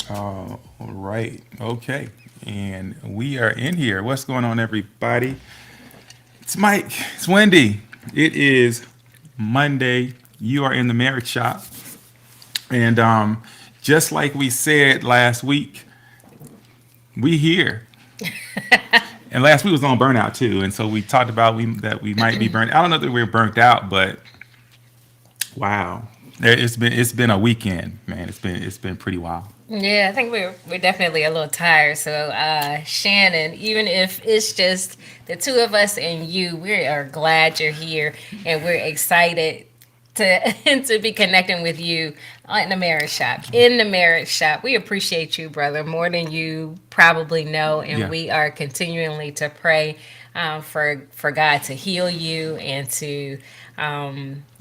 All right. Okay. And we are in here. What's going on, everybody? It's Mike. It's Wendy. It is Monday. You are in the marriage shop. And just like we said last week, we here. And last week was on burnout too. And so we talked about that we might be burnt. I don't know that we're burnt out, but wow. It's been a weekend, man. It's been pretty wild. Yeah, I think we're definitely a little tired. So, Shannon, even if it's just the two of us and you, we are glad you're here, and we're excited to to be connecting with you in the marriage shop. In the marriage shop, we appreciate you, brother, more than you probably know, and Yeah. we are continually to pray for God to heal you and to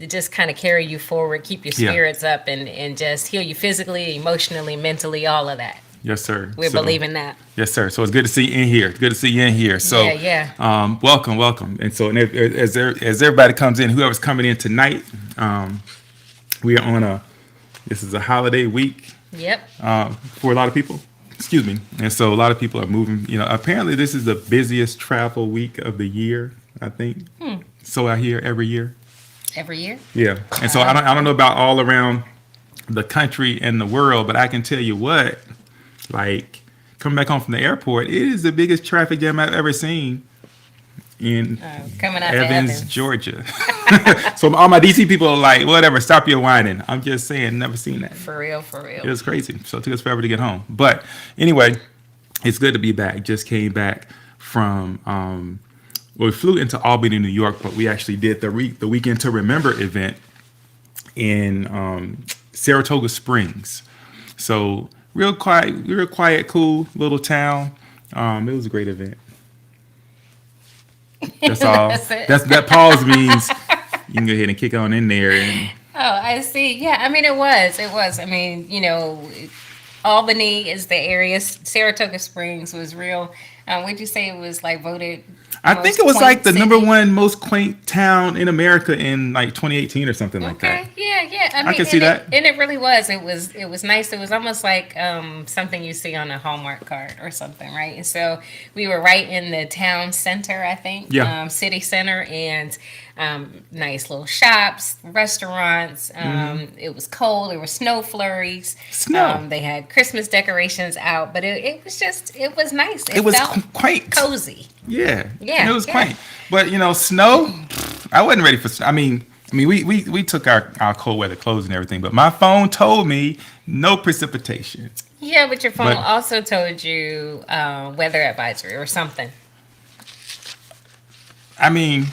just kind of carry you forward, keep your Yeah. spirits up, and just heal you physically, emotionally, mentally, all of that. Yes, sir. We're believing that. Yes, sir. So it's good to see you in here. Good to see you in here. Yeah, So, yeah. welcome, welcome. And so, as everybody comes in, whoever's coming in tonight, we are on this is a holiday week Yep. for a lot of people. Excuse me. And so, a lot of people are moving. Apparently, this is the busiest travel week of the year. I think. So I hear every year. Every year. Yeah. And so I don't know about all around the country and the world, but I can tell you what, like coming back home from the airport, it is the biggest traffic jam I've ever seen in Coming out to Evans, Evans. Georgia. So all my DC people are like, whatever, stop your whining. I'm just saying, never seen that. For real, for It real. was crazy. So it took us forever to get home. But anyway, it's good to be back. Just came back from we flew into Albany, New York, but we actually did the Weekend to Remember event in Saratoga Springs. So real quiet, cool little town. It was a great event. That's all. That's it. That pause means you can go ahead and kick on in there. And Oh, I see. Yeah, I mean, it was. It was. I mean, Albany is the area. Saratoga Springs was real. Would you say it was like voted I think most it was like quaint the number city? one most quaint town in America in like 2018 or something like that. Okay, yeah, yeah. I mean, can see that. and it really was. It was nice. It was almost like something you see on a Hallmark card or something, right? And so we were right in the town center, I think, Yeah. city center, and nice little shops, restaurants. It was cold. There were snow flurries. Snow. They had Christmas decorations out, but it was nice. It was felt quaint. cozy. Yeah. Yeah, It was yeah. quaint. But snow, I wasn't ready for snow. I mean, we took our cold weather clothes and everything, but my phone told me no precipitation. Yeah, but your phone But also told you weather advisory or something. I mean,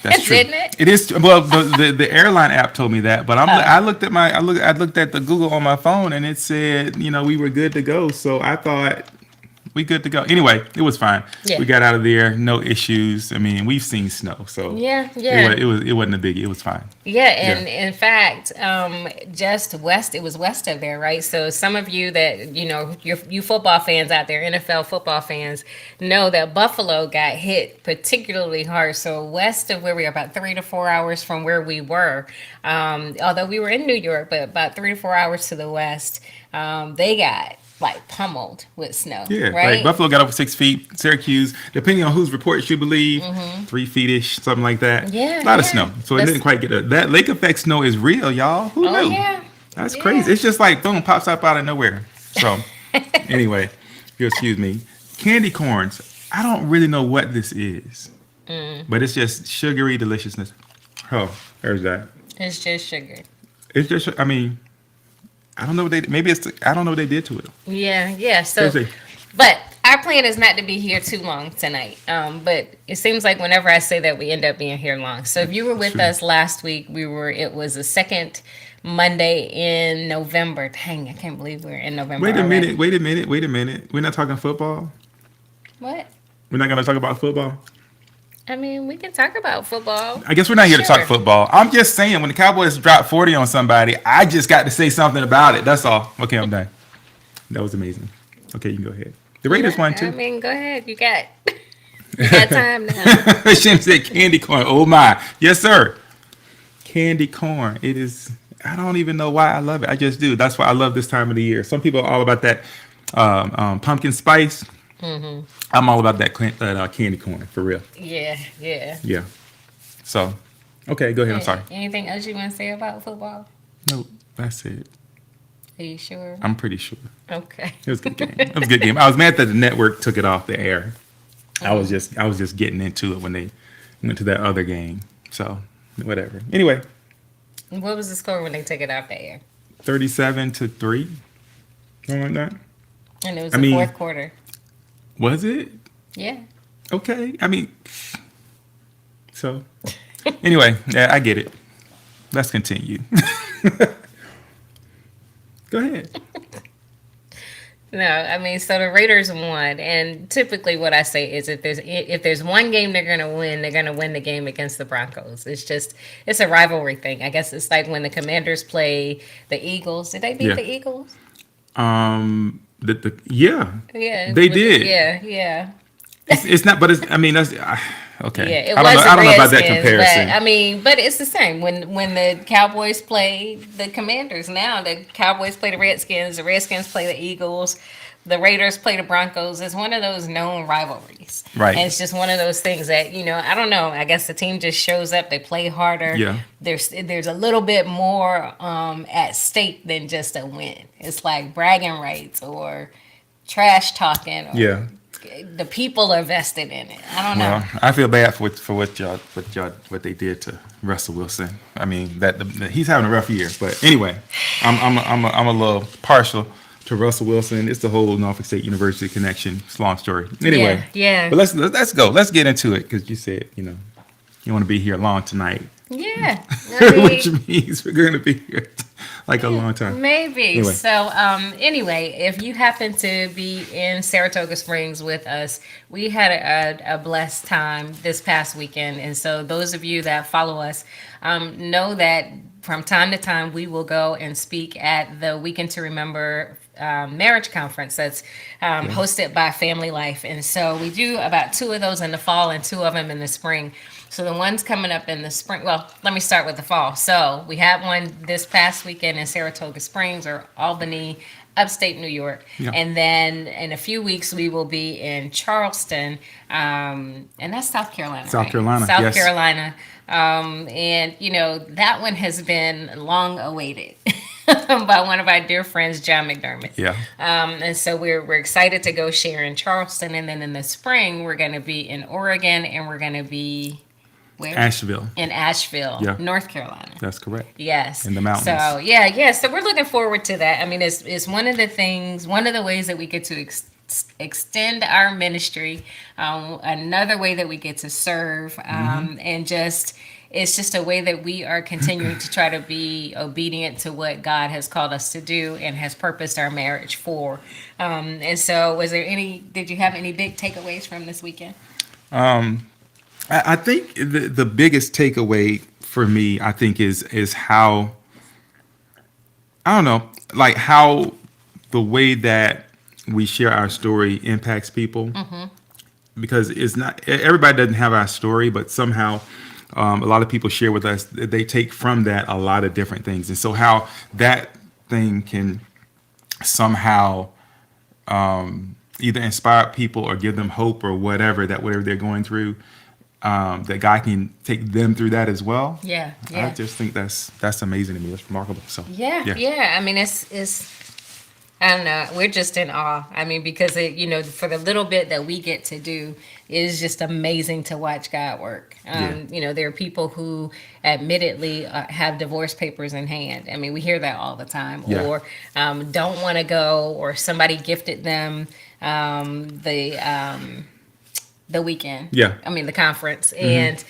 that's true. Didn't it? It is well. The airline app told me that, but I looked at the Google on my phone and it said we were good to go. So I thought we good to go. Anyway, it was fine. Yeah. We got out of there, no issues. I mean, we've seen snow, so Yeah, yeah. it wasn't a biggie. It was fine. Yeah, and in fact, just west, it was west of there, right? So some of you that, you football fans out there, NFL football fans, know that Buffalo got hit particularly hard. So west of where we are, about 3 to 4 hours from where we were, although we were in New York, but about 3 to 4 hours to the west, they got like pummeled with snow, Yeah, right? like Buffalo got over 6 feet. Syracuse, depending on whose report you believe, 3 feet-ish, something like that. Yeah, A lot of yeah. snow. So it That's- didn't quite get that lake effect snow is real, y'all. Who Oh, knew? yeah. That's Yeah. crazy. It's just like boom, pops up out of nowhere. So anyway, excuse me. Candy corns. I don't really know what this is, but it's just sugary deliciousness. Oh, there's that. It's just sugar. It's just. I mean, I don't know what they. Maybe it's. I don't know what they did to it. Yeah, yeah. So, Seriously. but our plan is not to be here too long tonight. But it seems like whenever I say that, we end up being here long. So if you were with True. us last week, it was the second Monday in November. Dang, I can't believe we're in November. Wait a already. minute. Wait a minute. Wait a minute. We're not talking football. What? We're not gonna talk about football. I mean, we can talk about football. I guess we're not here to talk Sure. football. I'm just saying when the Cowboys dropped 40 on somebody, I just got to say something about it. That's all. Okay, I'm done. That was amazing. Okay, you can go ahead. The Raiders won I too. mean, go ahead. You got time now. Shem said candy corn. Oh my. Yes, sir. Candy corn. It is. I don't even know why I love it. I just do. That's why I love this time of the year. Some people are all about that pumpkin spice. I'm all about that candy corn for real. Yeah, yeah. Yeah. So, okay, go ahead. I'm sorry. Anything else you want to say about football? No, that's it. Are you sure? I'm pretty sure. Okay. It was a good game. It was a good game. I was mad that the network took it off the air. I was just getting into it when they went to that other game. So, whatever. Anyway, What was the score when they took it off the air? 37-3. Something like that. And it was I the mean- fourth quarter. Was it? Yeah. Okay. I mean, so anyway, yeah, I get it. Let's continue. Go ahead. No, I mean, so the Raiders won, and typically what I say is if there's one game they're gonna win the game against the Broncos. It's a rivalry thing. I guess it's like when the Commanders play the Eagles. Did they beat Yeah. the Eagles? Yeah, Yeah, They did. Yeah. it's not, but it's. I mean, that's okay. Yeah, it I was don't know. the I don't know about that Redskins, comparison. But, I mean, but it's the same. When the Cowboys play the Commanders now, the Cowboys play the Redskins play the Eagles, the Raiders play the Broncos. It's one of those known rivalries. Right. And it's just one of those things that, I don't know. I guess the team just shows up, they play harder. Yeah. There's a little bit more at stake than just a win. It's like bragging rights or trash talking or Yeah. the people are vested in it. I don't know. Well, I feel bad for what they did to Russell Wilson. I mean, he's having a rough year, but anyway, I'm a little partial to Russell Wilson. It's the whole Norfolk State University connection. It's a long story. Anyway, Yeah. But let's go. Let's get into it because you said you want to be here long tonight, Yeah. I mean, which means we're going to be here like a long time. maybe. Anyway. So, anyway, if you happen to be in Saratoga Springs with us, we had a blessed time this past weekend. And so those of you that follow us know that from time to time we will go and speak at the Weekend to Remember marriage conference that's hosted by Family Life. And so we do about 2 of those in the fall and 2 of them in the spring. So the ones coming up in the spring, well, let me start with the fall. So we had one this past weekend in Saratoga Springs or Albany, upstate New York. Yeah. And then in a few weeks, we will be in Charleston, and that's South Carolina. South right? Carolina, South yes. Carolina. And, that one has been long awaited by one of our dear friends, John McDermott. Yeah. And so we're excited to go share in Charleston. And then in the spring, we're going to be in Oregon and we're going to be where? Asheville. In Asheville, Yeah. North Carolina. That's correct. Yes. In the mountains. So yeah. So we're looking forward to that. I mean, it's one of the ways that we get to extend our ministry. Another way that we get to serve, and it's just a way that we are continuing to try to be obedient to what God has called us to do and has purposed our marriage for. And so, did you have any big takeaways from this weekend? I think the biggest takeaway for me, I think, is how, I don't know, like how the way that we share our story impacts people. Because it's not, everybody doesn't have our story, but somehow a lot of people share with us, they take from that a lot of different things. And so how that thing can somehow either inspire people or give them hope or whatever they're going through, that God can take them through that as well. Yeah. I just think that's amazing to me. That's remarkable. So Yeah. I mean, it's I don't know. We're just in awe. I mean, because for the little bit that we get to do, it is just amazing to watch God work. There are people who admittedly have divorce papers in hand. I mean, we hear that all the time. Yeah. Or don't want to go, or somebody gifted them the weekend. Yeah. I mean, the conference. And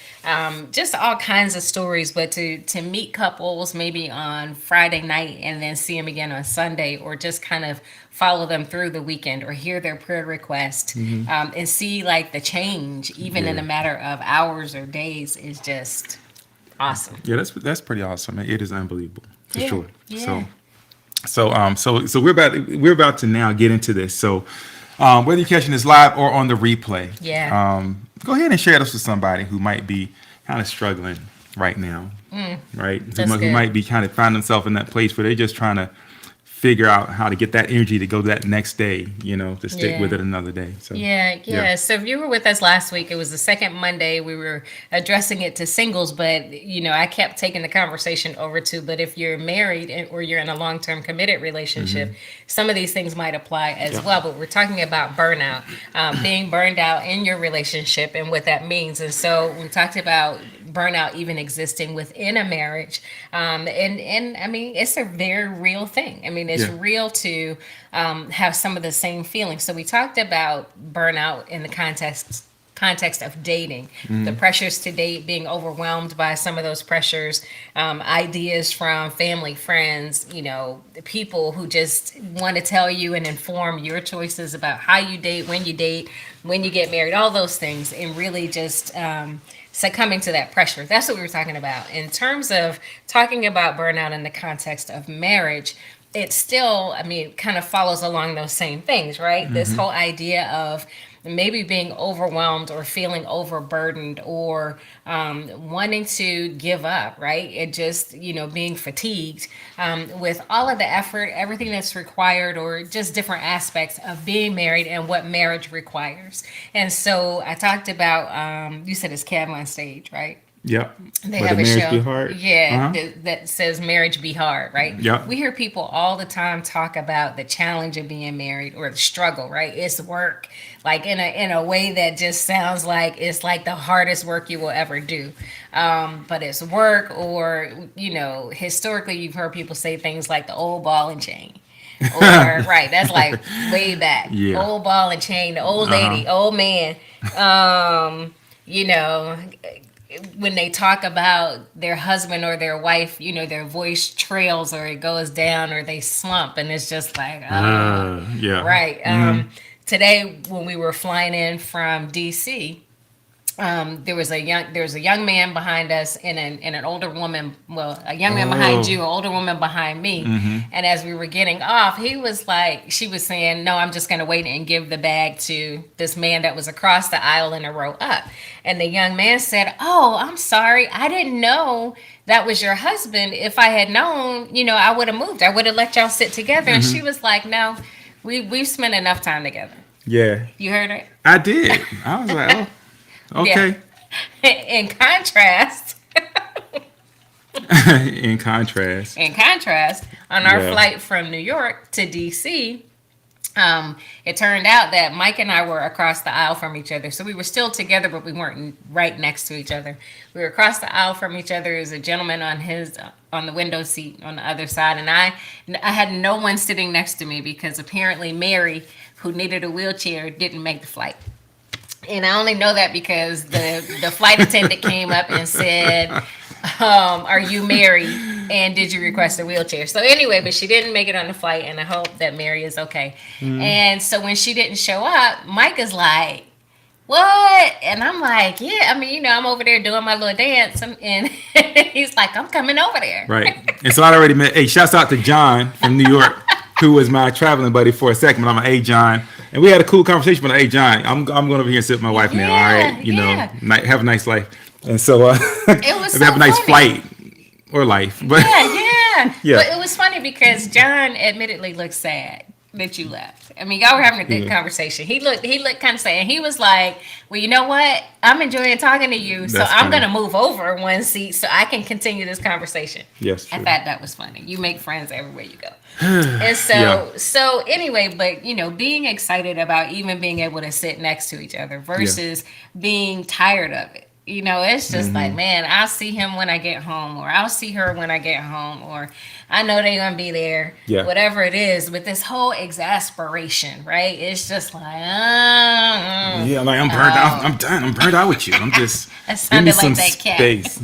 just all kinds of stories. But to meet couples maybe on Friday night and then see them again on Sunday, or just kind of follow them through the weekend or hear their prayer request and see like the change even in a matter of hours or days is just awesome. yeah, that's pretty awesome. It is unbelievable for Yeah, sure. yeah. So we're about to now get into this. So whether you're catching this live or on the replay, Yeah. go ahead and share this with somebody who might be kind of struggling right now, right? That's Who good. might be kind of find themselves in that place where they're just trying to figure out how to get that energy to go that next day, to stick Yeah. with it another day. So Yeah. So if you were with us last week, it was the second Monday. We were addressing it to singles, but I kept taking the conversation over to. But if you're married or you're in a long-term committed relationship, some of these things might apply as Yeah. well. But we're talking about burnout, being burned out in your relationship, and what that means. And so we talked about burnout even existing within a marriage, and I mean it's a very real thing. I mean it's Yeah. real to have some of the same feelings. So we talked about burnout in the context of dating, the pressures to date, being overwhelmed by some of those pressures, ideas from family, friends, the people who just want to tell you and inform your choices about how you date, when you get married, all those things, and really just succumbing to that pressure. That's what we were talking about. In terms of talking about burnout in the context of marriage, it still, I mean, it kind of follows along those same things, right? This whole idea of maybe being overwhelmed or feeling overburdened or wanting to give up, right? It just, being fatigued with all of the effort, everything that's required, or just different aspects of being married and what marriage requires. And so I talked about, you said it's Kev on stage, right? Yep. They Will have the a marriage show, be hard? yeah, Uh-huh. that says marriage be hard, right? Yep. We hear people all the time talk about the challenge of being married or the struggle, right? It's work, like in a way that just sounds like it's like the hardest work you will ever do. But it's work, or historically you've heard people say things like the old ball and chain. Or right, that's like way back. Yeah. Old ball and chain, the old lady, old man. You know, when they talk about their husband or their wife, their voice trails or it goes down or they slump, and it's just like, Yeah. right. Today when we were flying in from DC, there was a young man behind us and an older woman. Well, a young man behind you, an older woman behind me. And as we were getting off, she was saying, "No, I'm just going to wait and give the bag to this man that was across the aisle in a row up." And the young man said, "Oh, I'm sorry, I didn't know that was your husband. If I had known, I would have moved. I would have let y'all sit together." And she was like, "No, we've spent enough time together." Yeah. You heard it? I did. I was like, oh, okay. In contrast, In contrast. on our Yeah. flight from New York to DC, it turned out that Mike and I were across the aisle from each other. So we were still together, but we weren't right next to each other. We were across the aisle from each other. There was a gentleman on the window seat on the other side, and I had no one sitting next to me because apparently Mary, who needed a wheelchair, didn't make the flight. And I only know that because the flight attendant came up and said, "Are you married? And did you request a wheelchair?" So anyway, but she didn't make it on the flight, and I hope that Mary is okay. And so when she didn't show up, Mike is like, "What?" And I'm like, "Yeah, I mean, I'm over there doing my little dance." And he's like, "I'm coming over there." Right. And so I already met, hey, shouts out to John from New York, who was my traveling buddy for a second. But I'm like, "Hey, John." And we had a cool conversation, but "Hey, John, I'm going over here and sit with my wife now. All right. Have a nice life." And so It was so have a nice funny. flight or life. But Yeah. Yeah. But it was funny because John admittedly looked sad that you left. I mean, y'all were having a good conversation. He looked kind of sad. And he was like, "Well, you know what? I'm enjoying talking to you, so That's I'm funny. going to move over one seat so I can continue this conversation." Yes, I true. thought that was funny. You make friends everywhere you go. And so anyway, but being excited about even being able to sit next to each other versus being tired of it. It's just like, man, I'll see him when I get home, or I'll see her when I get home, or I know they're gonna be there. Yeah. Whatever it is, with this whole exasperation, right? It's just like, Yeah, like I'm burned out. I'm done. I'm burned out with you. I'm just That give me sounded some like that cat. space.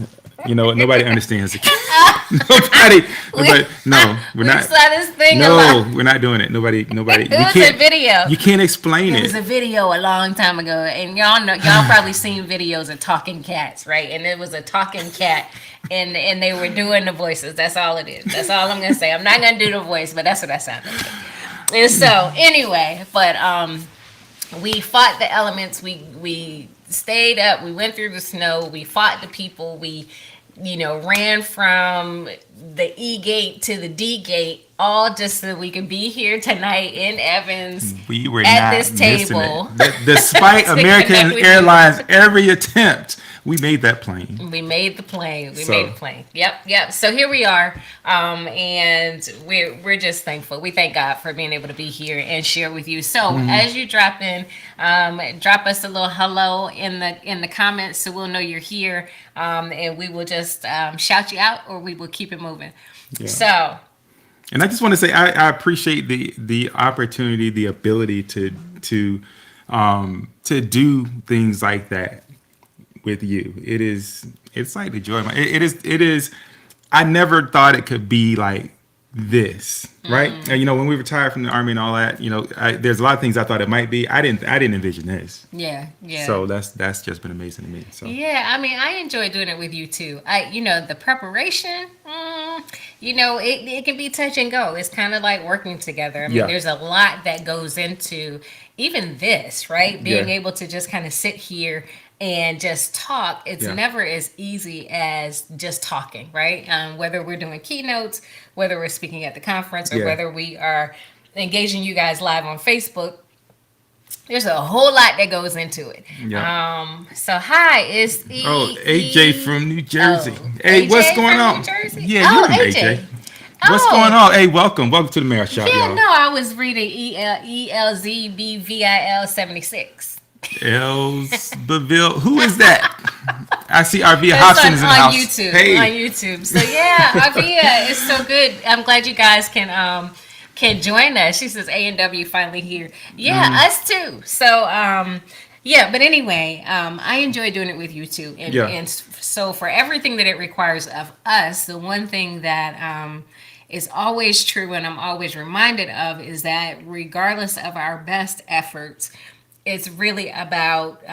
You know what? Nobody understands it. nobody. No, we're we not. saw this thing a lot. No, we're not doing it. Nobody. It You was a can't. video. You can't explain It was a it. video a long time ago, and y'all probably seen videos of talking cats, right? And it was a talking cat, and they were doing the voices. That's all it is. That's all I'm gonna say. I'm not gonna do the voice, but that's what that sounded like. And so anyway, but we fought the elements. We stayed up. We went through the snow. We fought the people. We ran from the E gate to the D gate, all just so we could be here tonight in Evans We were at not this table. missing it. Despite To connect American with you. Airlines' every attempt, we made that plane. We made the plane. We So- made the plane. Yep. So here we are, and we're just thankful. We thank God for being able to be here and share with you. So Mm-hmm. as you drop in, drop us a little hello in the comments so we'll know you're here, and we will just shout you out, or we will keep it moving. Yeah. So And I just want to say I appreciate the opportunity, the ability to do things like that with you. It's like the joy of my, it is. I never thought it could be like this, right? And, when we retired from the Army and all that, there's a lot of things I thought it might be. I didn't envision this. yeah. So that's just been amazing to me. So Yeah, I mean, I enjoy doing it with you too. The preparation, it can be touch and go. It's kind of like working together. I mean, Yeah. there's a lot that goes into even this, right? Being Yeah. able to just kind of sit here and just talk. It's Yeah. never as easy as just talking, right? Whether we're doing keynotes, whether we're speaking at the conference, or Yeah. whether we are engaging you guys live on Facebook. There's a whole lot that goes into it. Yeah. So hi, it's AJ from New Jersey. Oh, Hey, what's AJ going from on? New Jersey? Yeah, Oh, you know AJ. AJ. What's Oh. going on? Hey, welcome to the Mayor Shop, Yeah, y'all. no, I was reading ELZBVIL76. Elsbeville. Who is that? I see Arvia That's Hobson is in the on house. YouTube. Hey. On YouTube. So yeah, Arvia, it's so good. I'm glad you guys can join us. She says A&W finally here. Yeah, Mm-hmm. us too. So yeah, but anyway, I enjoy doing it with you too. And, Yeah. and so for everything that it requires of us, the one thing that is always true and I'm always reminded of is that regardless of our best efforts, it's really about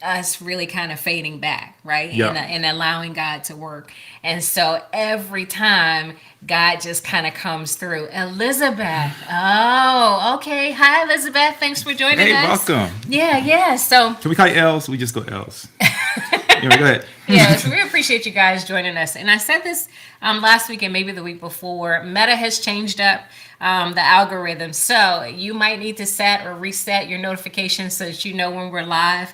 us really kind of fading back, right? Yeah. And allowing God to work. And so every time God just kind of comes through. Elizabeth. Oh, okay. Hi, Elizabeth. Thanks for joining Hey, us. welcome. Yeah. So, Can we call you Els? We just go Els. Go ahead. yeah, so we appreciate you guys joining us. And I said this last week and maybe the week before. Meta has changed up the algorithm, so you might need to set or reset your notifications so that you know when we're live.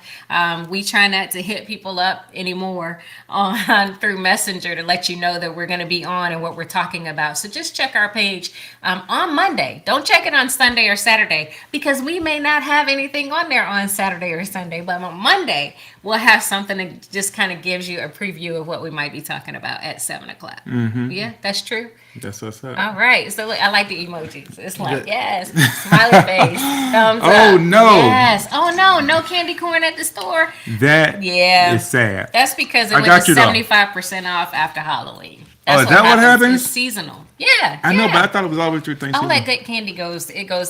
We try not to hit people up anymore on through Messenger to let you know that we're going to be on and what we're talking about. So just check our page on Monday. Don't check it on Sunday or Saturday because we may not have anything on there on Saturday or Sunday, but on Monday we'll have something that just kind of gives you a preview of what we might be talking about at 7:00. Yeah, that's true. That's what's up. All right. So look, I like the emojis. It's like, yes, smiley face, thumbs Oh, up. no. Yes. Oh, no candy corn at the store. That Yeah. is sad. That's because it I went got to you, though. 75% off after Halloween. Oh, is that what happens? It's seasonal. Yeah. I know, yeah. but I thought it was always through All Thanksgiving. that good candy goes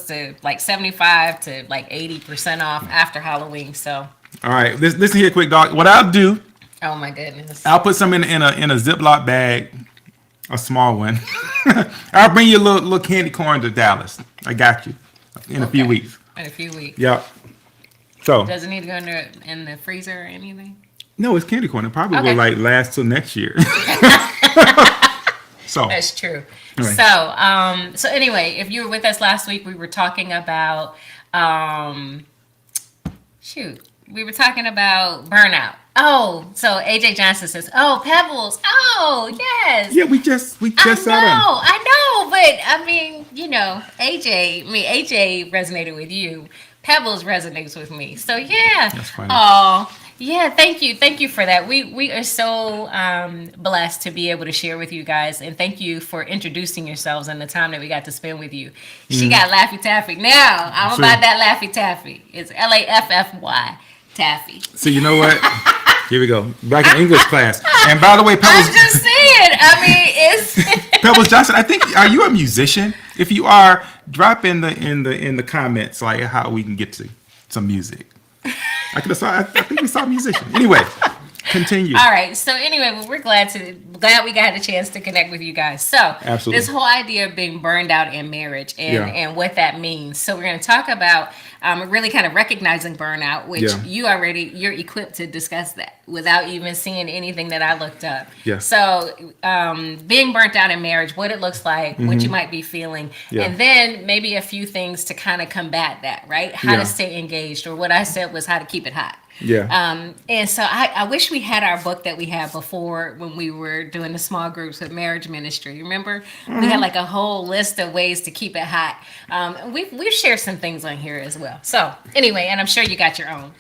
to like 75 to like 80% off after Halloween. So, All right, listen here, quick dog. What I'll do, oh my goodness. I'll put some in a Ziploc bag, a small one. I'll bring you a little candy corn to Dallas. I got you in a few Okay. weeks. In a few weeks. Yep. So Does it need to go in the freezer or anything? no, it's candy corn. It probably Okay. will like last till next year. So That's true. Right. So anyway, if you were with us last week, we were talking about we were talking about burnout. Oh, so AJ Johnson says, "Oh, Pebbles. Oh, yes. yeah, we just I saw them. know, but I mean, AJ resonated with you. Pebbles resonates with me. So yeah. That's funny. Oh, yeah. Thank you for that. We are so blessed to be able to share with you guys, and thank you for introducing yourselves and the time that we got to spend with you. She got Laffy Taffy. Now I'm Sure. about that Laffy Taffy. It's LAFFY Taffy. So you know what? Here we go. Back in English class. And by the way, I'm Pebbles, just saying. I mean, it's. Pebbles Johnson, I think, are you a musician? If you are, drop in the comments like how we can get to some music. I think we saw a musician. Anyway, continue. All right. So anyway, well, we're glad glad we got a chance to connect with you guys. So, Absolutely. this whole idea of being burned out in marriage and what that means. So, we're going to talk about really kind of recognizing burnout, which you're equipped to discuss that without even seeing anything that I looked up. Yeah. So, being burnt out in marriage, what it looks like, what you might be feeling, and then maybe a few things to kind of combat that, right? How to stay engaged, or what I said was how to keep it hot. Yeah. And so I wish we had our book that we had before when we were doing the small groups with marriage ministry. Remember, we had like a whole list of ways to keep it hot. We've shared some things on here as well. So anyway, and I'm sure you got your own.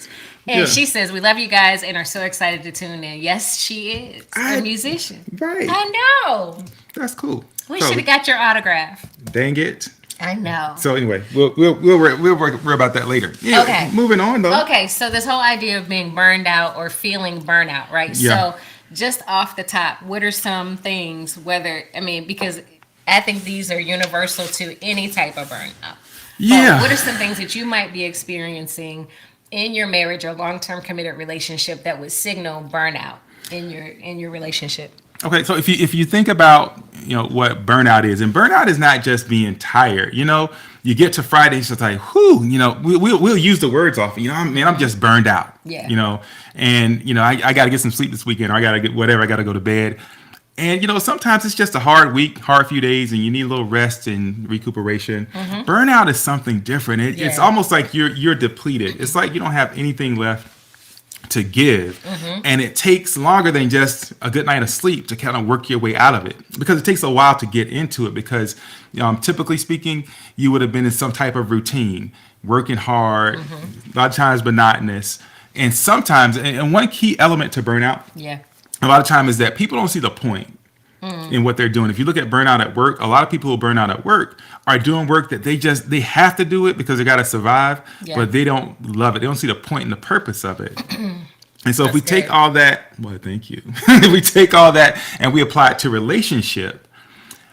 And she says, we love you guys and are so excited to tune in. Yes, she is a musician. Right. I know. That's cool. We should have got your autograph. Dang it. I know. So anyway, we'll worry about that later. Yeah, okay. Moving on though. Okay, so this whole idea of being burned out or feeling burnout, right? Yeah. So just off the top, what are some things, because I think these are universal to any type of burnout. Yeah. What are some things that you might be experiencing in your marriage or long-term committed relationship that would signal burnout in your relationship? Okay, so if you think about what burnout is, and burnout is not just being tired. You get to Friday, it's just like, whew. We'll use the words often. I'm just burned out. Yeah. And I got to get some sleep this weekend, or I got to get whatever. I got to go to bed. And sometimes it's just a hard week, hard few days, and you need a little rest and recuperation. Burnout is something different. It's almost like you're depleted. It's like you don't have anything left to give, and it takes longer than just a good night of sleep to kind of work your way out of it, because it takes a while to get into it, because typically speaking, you would have been in some type of routine, working hard, a lot of times monotonous, and sometimes, and one key element to burnout a lot of time is that people don't see the point in what they're doing. If you look at burnout at work, a lot of people who burn out at work are doing work that they have to do it because they got to survive, but they don't love it. They don't see the point and the purpose of it. And so if we take all that, well, thank you. If we take all that and we apply it to relationship,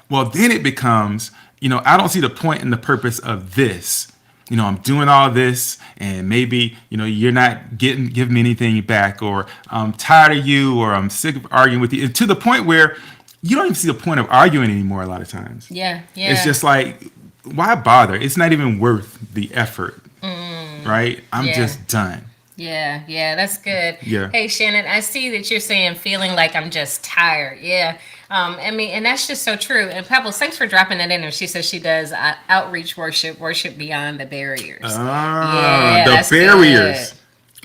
well, then it becomes, I don't see the point and the purpose of this. I'm doing all this, and maybe, you're not giving me anything back, or I'm tired of you, or I'm sick of arguing with you, to the point where you don't even see the point of arguing anymore a lot of times. Yeah. It's just like, why bother? It's not even worth the effort, right? I'm just done. Yeah, that's good. Yeah. Hey, Shannon, I see that you're saying feeling like I'm just tired. Yeah. And that's just so true. And Pebbles, thanks for dropping that in there. She says she does outreach worship beyond the barriers. The barriers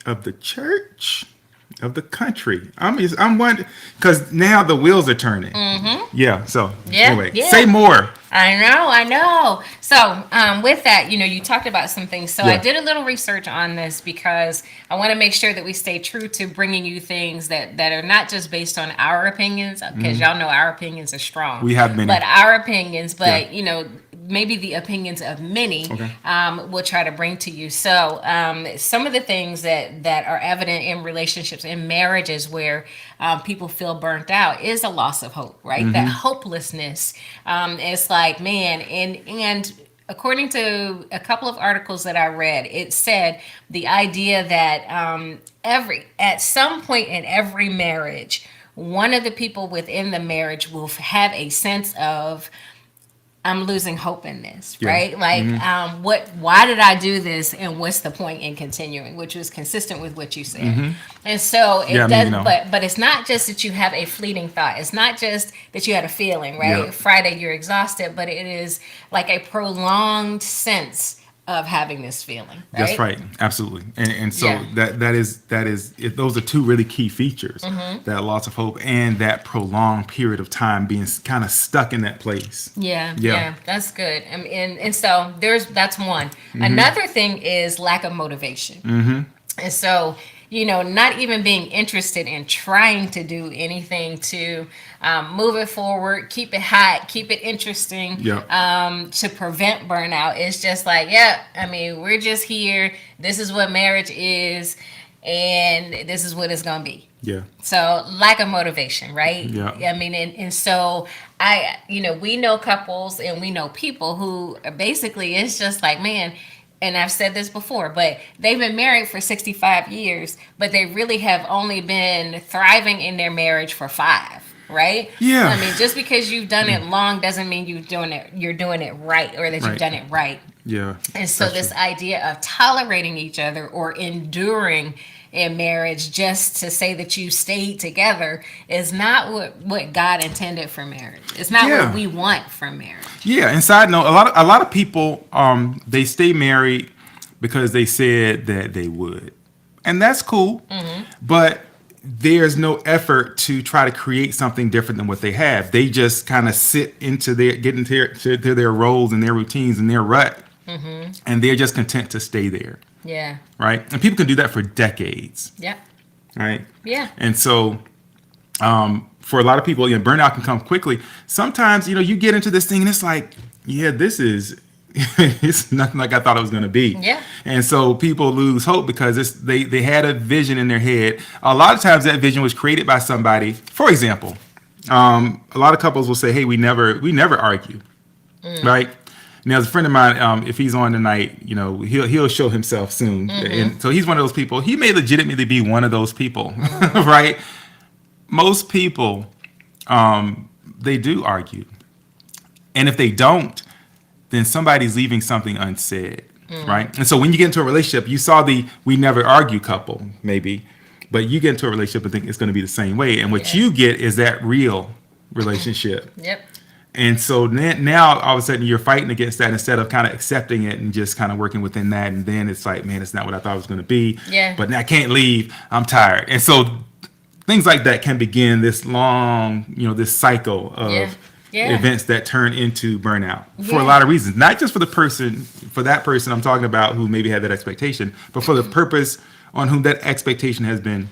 of the church, of the country. I'm wondering, because now the wheels are turning. Yeah. So anyway, say more. I know. So with that, you talked about some things. So I did a little research on this because I want to make sure that we stay true to bringing you things that are not just based on our opinions, because y'all know our opinions are strong. We have many. But our opinions, maybe the opinions of many, we'll try to bring to you. So some of the things that are evident in relationships, in marriages where people feel burnt out, is a loss of hope, right? That hopelessness. It's like, man, and according to a couple of articles that I read, it said the idea that at some point in every marriage, one of the people within the marriage will have a sense of, I'm losing hope in this, right? Like, why did I do this? And what's the point in continuing? Which was consistent with what you said. And so it does, but it's not just that you have a fleeting thought. It's not just that you had a feeling, right? Friday, you're exhausted, but it is like a prolonged sense of having this feeling. Right? That's right. Absolutely. And so that is those are two really key features, that loss of hope and that prolonged period of time being kind of stuck in that place. Yeah, that's good. And so that's one. Another thing is lack of motivation. And so, not even being interested in trying to do anything to move it forward, keep it hot, keep it interesting, to prevent burnout. It's just like, we're just here. This is what marriage is, and this is what it's going to be. Yeah. So lack of motivation, right? Yeah. And so we know couples and we know people who basically, it's just like, man, and I've said this before, but they've been married for 65 years, but they really have only been thriving in their marriage for 5. right? Yeah. I mean, just because you've done it long doesn't mean you're doing it right, or that you've Right. done it right. Yeah. And so That's this true. idea of tolerating each other or enduring in marriage just to say that you stayed together is not what God intended for marriage. It's not Yeah. what we want from marriage. Yeah, and side note, a lot of people they stay married because they said that they would, and that's cool. But there's no effort to try to create something different than what they have. They just kind of get into their roles and their routines and their rut, and they're just content to stay there, Yeah. right? And people can do that for decades, Yep. right? Yeah. And so for a lot of people, burnout can come quickly. Sometimes, you get into this thing and it's like, yeah, this is, it's nothing like I thought it was going to be. Yeah. And so people lose hope because they had a vision in their head. A lot of times that vision was created by somebody. For example, a lot of couples will say, hey, we never argue, right? Now, as a friend of mine, if he's on tonight, he'll show himself soon. And so he's one of those people. He may legitimately be one of those people, right? Most people, they do argue. And if they don't, then somebody's leaving something unsaid, right? And so when you get into a relationship, you saw the we never argue couple, maybe, but you get into a relationship and think it's going to be the same way. And what you get is that real relationship. Yep. And so now all of a sudden you're fighting against that instead of kind of accepting it and just kind of working within that. And then it's like, man, it's not what I thought it was going to be. Yeah. But now I can't leave. I'm tired. And so things like that can begin this long, this cycle of events that turn into burnout for a lot of reasons. Not just for that person I'm talking about who maybe had that expectation, but for the purpose on whom that expectation has been,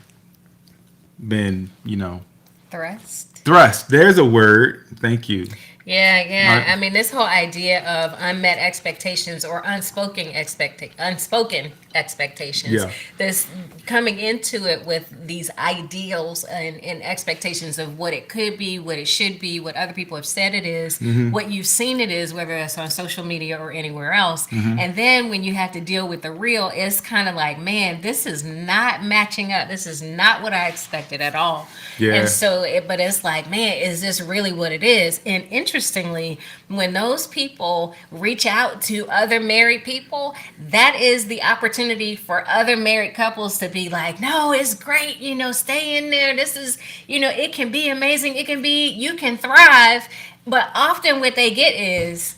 thrust. There's a word. Thank you. Yeah. Right. I mean, this whole idea of unmet expectations or unspoken expectations. Yeah. This coming into it with these ideals and expectations of what it could be, what it should be, what other people have said it is, what you've seen it is, whether it's on social media or anywhere else. And then when you have to deal with the real, it's kind of like, man, this is not matching up. This is not what I expected at all. Yeah. And so, but it's like, man, is this really what it is? And interestingly, when those people reach out to other married people, that is the opportunity for other married couples to be like, no, it's great, stay in there. This is, it can be amazing. You can thrive. But often what they get is,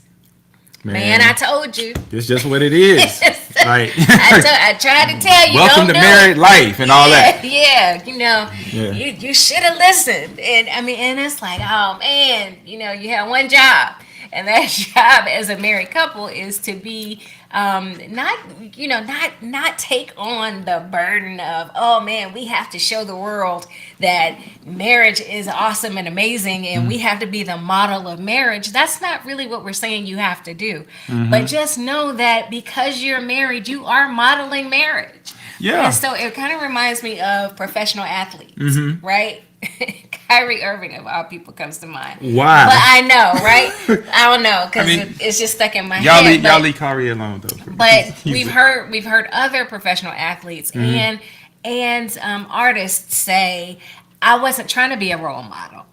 man, I told you. It's just what it is. Right. I tried to tell you. Welcome to married life and all that. Yeah, you should have listened. And I mean, and it's like, oh man, you have one job, and that job as a married couple is to be not take on the burden of, oh man, we have to show the world that marriage is awesome and amazing and we have to be the model of marriage. That's not really what we're saying you have to do. But just know that because you're married, you are modeling marriage. Yeah. And so it kind of reminds me of professional athletes, right? Kyrie Irving, of all people, comes to mind. Why? But I know, right? I don't know, because it's just stuck in my head. Y'all leave Kyrie alone, though. But we've heard other professional athletes and artists say, I wasn't trying to be a role model.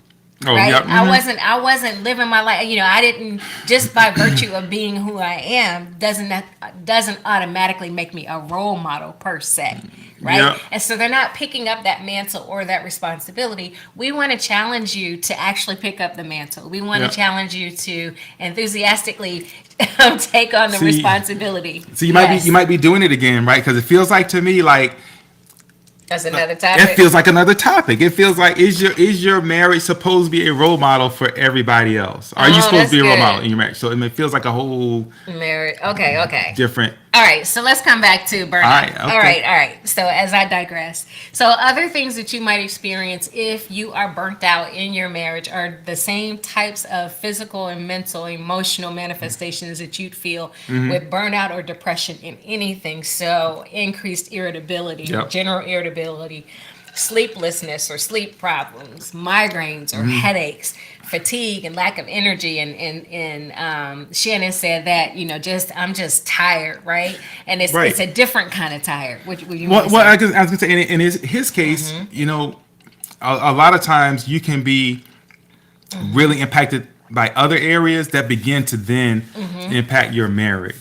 Oh, right? yeah. I wasn't living my life. I didn't, just by virtue of being who I am, doesn't automatically make me a role model per se. Right. Yeah. And so they're not picking up that mantle or that responsibility. We want to challenge you to actually pick up the mantle. We want to challenge you to enthusiastically take on the responsibility. So you might be doing it again, right? Because it feels like to me like that's another topic. It feels like another topic. It feels like is your marriage supposed to be a role model for everybody else? Are you supposed to be a role model in your marriage? So it feels like a whole marriage. Okay. Different. All right, so let's come back to burnout. All right. So as I digress, so other things that you might experience if you are burnt out in your marriage are the same types of physical and mental, emotional manifestations that you'd feel with burnout or depression in anything. So increased irritability, general irritability, sleeplessness or sleep problems, migraines or headaches, fatigue and lack of energy, and Shannon said that I'm just tired, right? And it's a different kind of tired. I was gonna say in his case, a lot of times you can be really impacted by other areas that begin to then impact your marriage,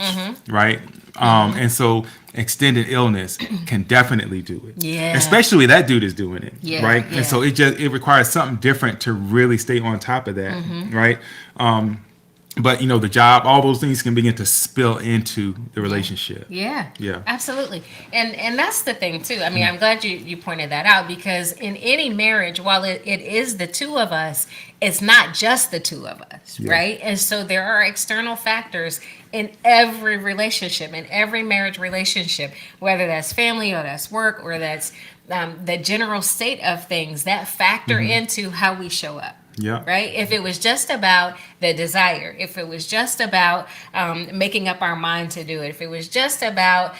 right? And so extended illness can definitely do it. Yeah. Especially that dude is doing it, Yeah, right? yeah. And so it requires something different to really stay on top of that, right? But the job, all those things can begin to spill into the relationship. Yeah. Yeah. Absolutely. And that's the thing too. I mean, I'm glad you pointed that out, because in any marriage, while it is the two of us, it's not just the two of us, Yeah. right? And so there are external factors in every relationship, in every marriage relationship, whether that's family or that's work or that's the general state of things that factor into how we show up. Yeah. Right? If it was just about the desire, if it was just about making up our mind to do it, if it was just about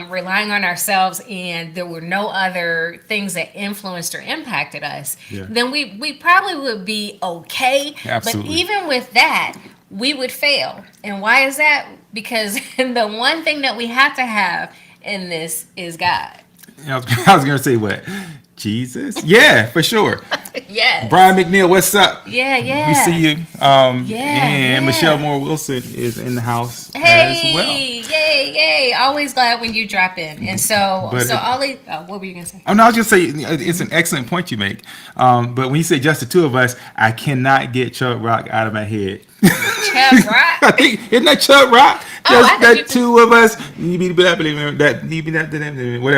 relying on ourselves and there were no other things that influenced or impacted us, Yeah. then we probably would be okay. Absolutely. But even with that, we would fail. And why is that? Because the one thing that we have to have in this is God. I was going to say what? Jesus? Yeah, for sure. Yes. Brian McNeil, what's up? Yeah, yeah. We see you. And yeah. Michelle Moore Wilson is in the house Hey, as well. yay, yay. Always glad when you drop in. And so But Ollie, what were you going to say? Oh, no, I was just saying it's an excellent point you make. But when you say just the two of us, I cannot get Chuck Rock out of my head. Chuck Rock? I think, isn't that Chuck Rock? Oh, Just I thought that you- two of us. Whatever.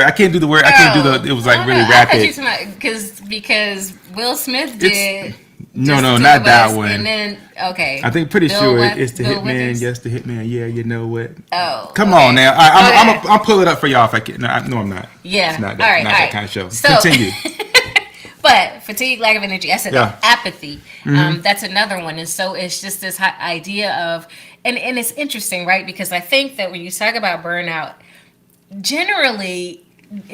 I can't do the word. I can't do the. It was like really rapid. Because Will Smith did. No, Just no, the Two not of that Us, one. And then, okay. I think pretty Bill sure With- it's the Bill Hitman. Withers? Yes, the Hitman. Yeah, you know what? Oh. Come okay. on now. I'll pull it up for y'all if I can. No, I'm not. Yeah. It's not All that, right, not all that right. kind of show. So- Continue. But fatigue, lack of energy. I said Yeah. apathy. That's another one. And so it's just this idea of, and it's interesting, right? Because I think that when you talk about burnout, generally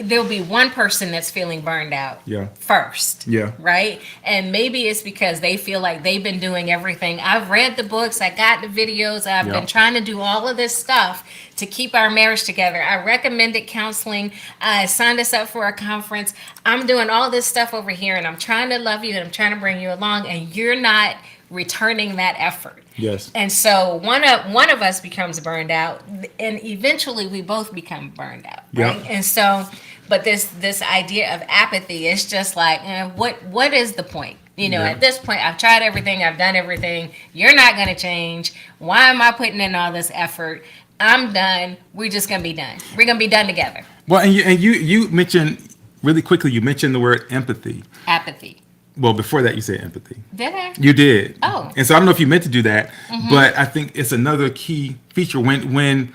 there'll be one person that's feeling burned out Yeah. first. Yeah. Right? And maybe it's because they feel like they've been doing everything. I've read the books, I got the videos, I've Yeah. been trying to do all of this stuff to keep our marriage together. I recommended counseling. I signed us up for a conference. I'm doing all this stuff over here and I'm trying to love you and I'm trying to bring you along, and you're not returning that effort. Yes. And so one of us becomes burned out, and eventually we both become burned out, right? Yeah. And so, but this idea of apathy is just like, what is the point? Yeah. At this point, I've tried everything, I've done everything. You're not going to change. Why am I putting in all this effort? I'm done. We're just going to be done. We're going to be done together. Well, and you mentioned really quickly. You mentioned the word empathy. Apathy. Well, before that, you said empathy. Did I? You did. Oh. And so I don't know if you meant to do that, but I think it's another key feature when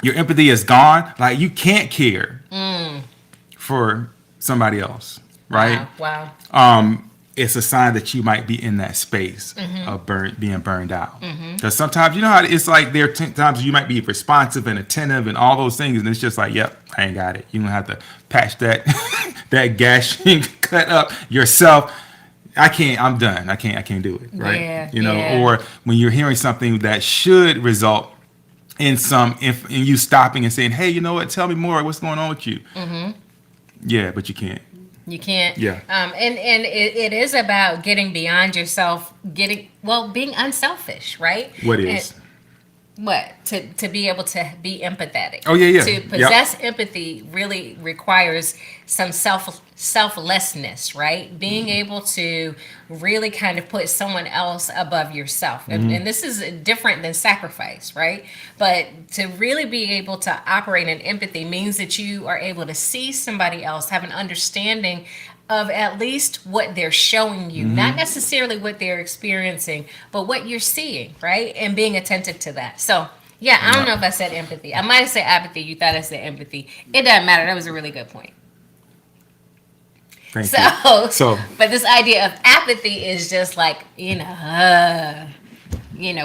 your empathy is gone. Like you can't care for somebody else, right? Wow. It's a sign that you might be in that space of being burned out. Because sometimes, you know how it's like there are times you might be responsive and attentive and all those things, and it's just like, yep, I ain't got it. You don't have to patch that that gashing cut up yourself. I can't. I'm done. I can't do it. Right? Yeah, You know, yeah. or when you're hearing something that should result in in you stopping and saying, hey, you know what? Tell me more. What's going on with you? Yeah, but you can't. You can't. Yeah. And it is about getting beyond yourself, being unselfish, right? What is? What? To be able to be empathetic. Oh, yeah, yeah. To Yep. possess empathy really requires some selflessness, right? Being able to really kind of put someone else above yourself. And this is different than sacrifice, right? But to really be able to operate in empathy means that you are able to see somebody else, have an understanding of at least what they're showing you, not necessarily what they're experiencing, but what you're seeing, right? And being attentive to that. So, yeah, I don't know if I said empathy. I might have said apathy. You thought I said empathy. It doesn't matter. That was a really good point. Thank you. So- but this idea of apathy is just like,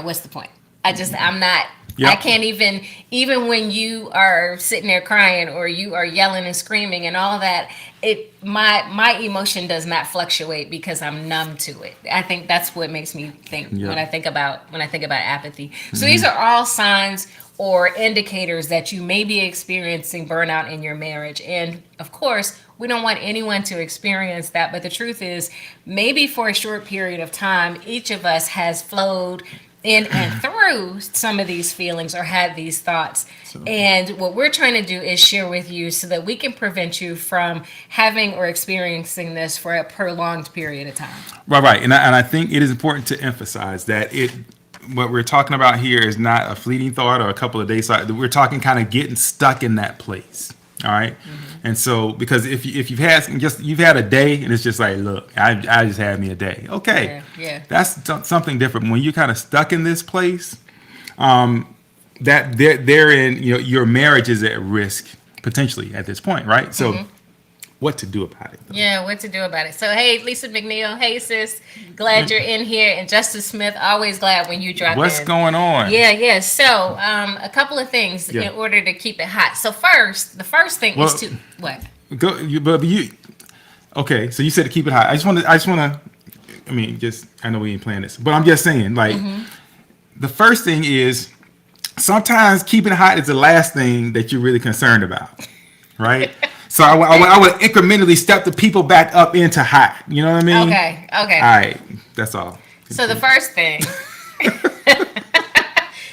what's the point? I'm not. Yep. I can't even when you are sitting there crying or you are yelling and screaming and all that, my emotion does not fluctuate because I'm numb to it. I think that's what makes me think Yeah. when I think about apathy. So these are all signs or indicators that you may be experiencing burnout in your marriage. And of course, we don't want anyone to experience that. But the truth is, maybe for a short period of time, each of us has flowed in and through some of these feelings or had these thoughts. And what we're trying to do is share with you so that we can prevent you from having or experiencing this for a prolonged period of time. Right. And I think it is important to emphasize that what we're talking about here is not a fleeting thought or a couple of days. We're talking kind of getting stuck in that place. All right. And so, because if you've had a day and it's just like, look, I just had me a day. Okay. Yeah. That's something different. When you're kind of stuck in this place, that therein, your marriage is at risk potentially at this point. Right. So what to do about it, though. Yeah, what to do about it. So, hey, Lisa McNeil. Hey, sis. Glad you're in here. And Justice Smith, always glad when you drop in. What's going on? Yeah. So, a couple of things in order to keep it hot. So, the first thing is to, what? Okay, so you said to keep it hot. I just want to, I know we ain't playing this, but I'm just saying, like, the first thing is sometimes keeping it hot is the last thing that you're really concerned about, right? So I would incrementally step the people back up into hot. You know what I mean? Okay. All right, that's all. So the first thing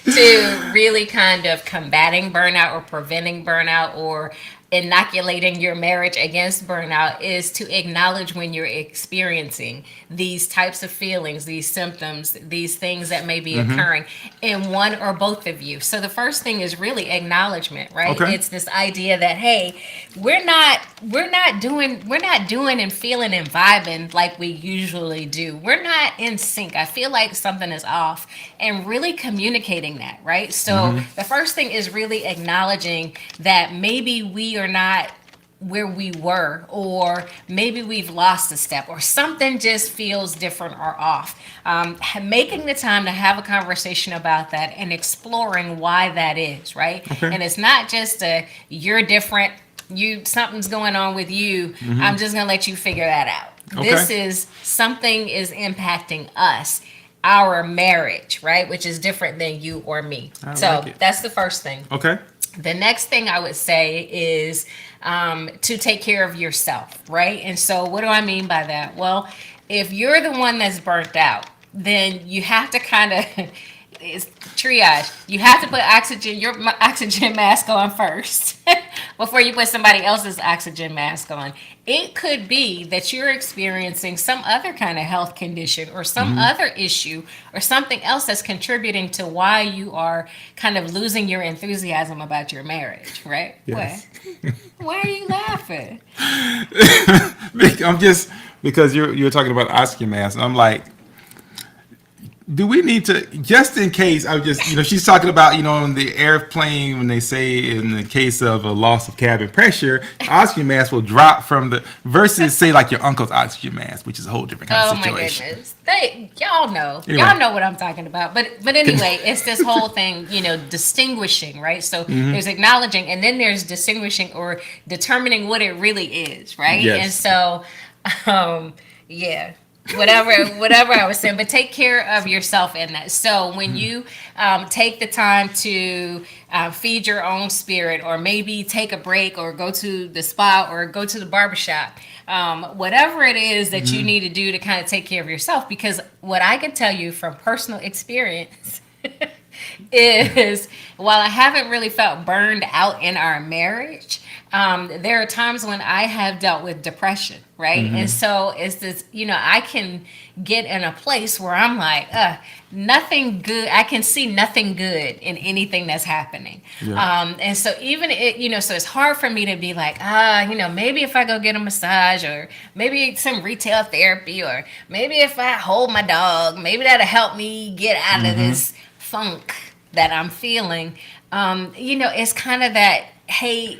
to really kind of combating burnout or preventing burnout or inoculating your marriage against burnout is to acknowledge when you're experiencing these types of feelings, these symptoms, these things that may be occurring in one or both of you. So the first thing is really acknowledgement, right? Okay. It's this idea that, hey, we're not doing and feeling and vibing like we usually do. We're not in sync. I feel like something is off, and really communicating that, right? So the first thing is really acknowledging that maybe we are not where we were, or maybe we've lost a step, or something just feels different or off. Making the time to have a conversation about that and exploring why that is, right? Okay. And it's not just you're different, something's going on with you. I'm just gonna let you figure that out. Okay. This is something is impacting us, our marriage, right? Which is different than you or me. So like it. that's the first thing. Okay. The next thing I would say is to take care of yourself, right? And so what do I mean by that? Well, if you're the one that's burnt out, then you have to kind of, it's triage. You have to put your oxygen mask on first before you put somebody else's oxygen mask on. It could be that you're experiencing some other kind of health condition or some other issue or something else that's contributing to why you are kind of losing your enthusiasm about your marriage, right? Yes. What? Why are you laughing? I'm just, because you're talking about oxygen mask, and I'm like, do we need to, just in case, she's talking about, on the airplane, when they say in the case of a loss of cabin pressure, oxygen mask will drop from versus say like your uncle's oxygen mask, which is a whole different kind of situation. Oh my goodness. Y'all know. Anyway. Y'all know what I'm talking about. But anyway, it's this whole thing, distinguishing, right? So there's acknowledging, and then there's distinguishing or determining what it really is, right? Yes. And so, whatever I was saying, but take care of yourself in that. So when you take the time to feed your own spirit, or maybe take a break, or go to the spa, or go to the barbershop, whatever it is that you need to do to kind of take care of yourself, because what I can tell you from personal experience is, while I haven't really felt burned out in our marriage, there are times when I have dealt with depression, right? And so it's this, I can get in a place where I'm like, nothing good. I can see nothing good in anything that's happening. Yeah. And so even so it's hard for me to be like, maybe if I go get a massage, or maybe some retail therapy, or maybe if I hold my dog, maybe that'll help me get out of this funk that I'm feeling. It's kind of that, hey,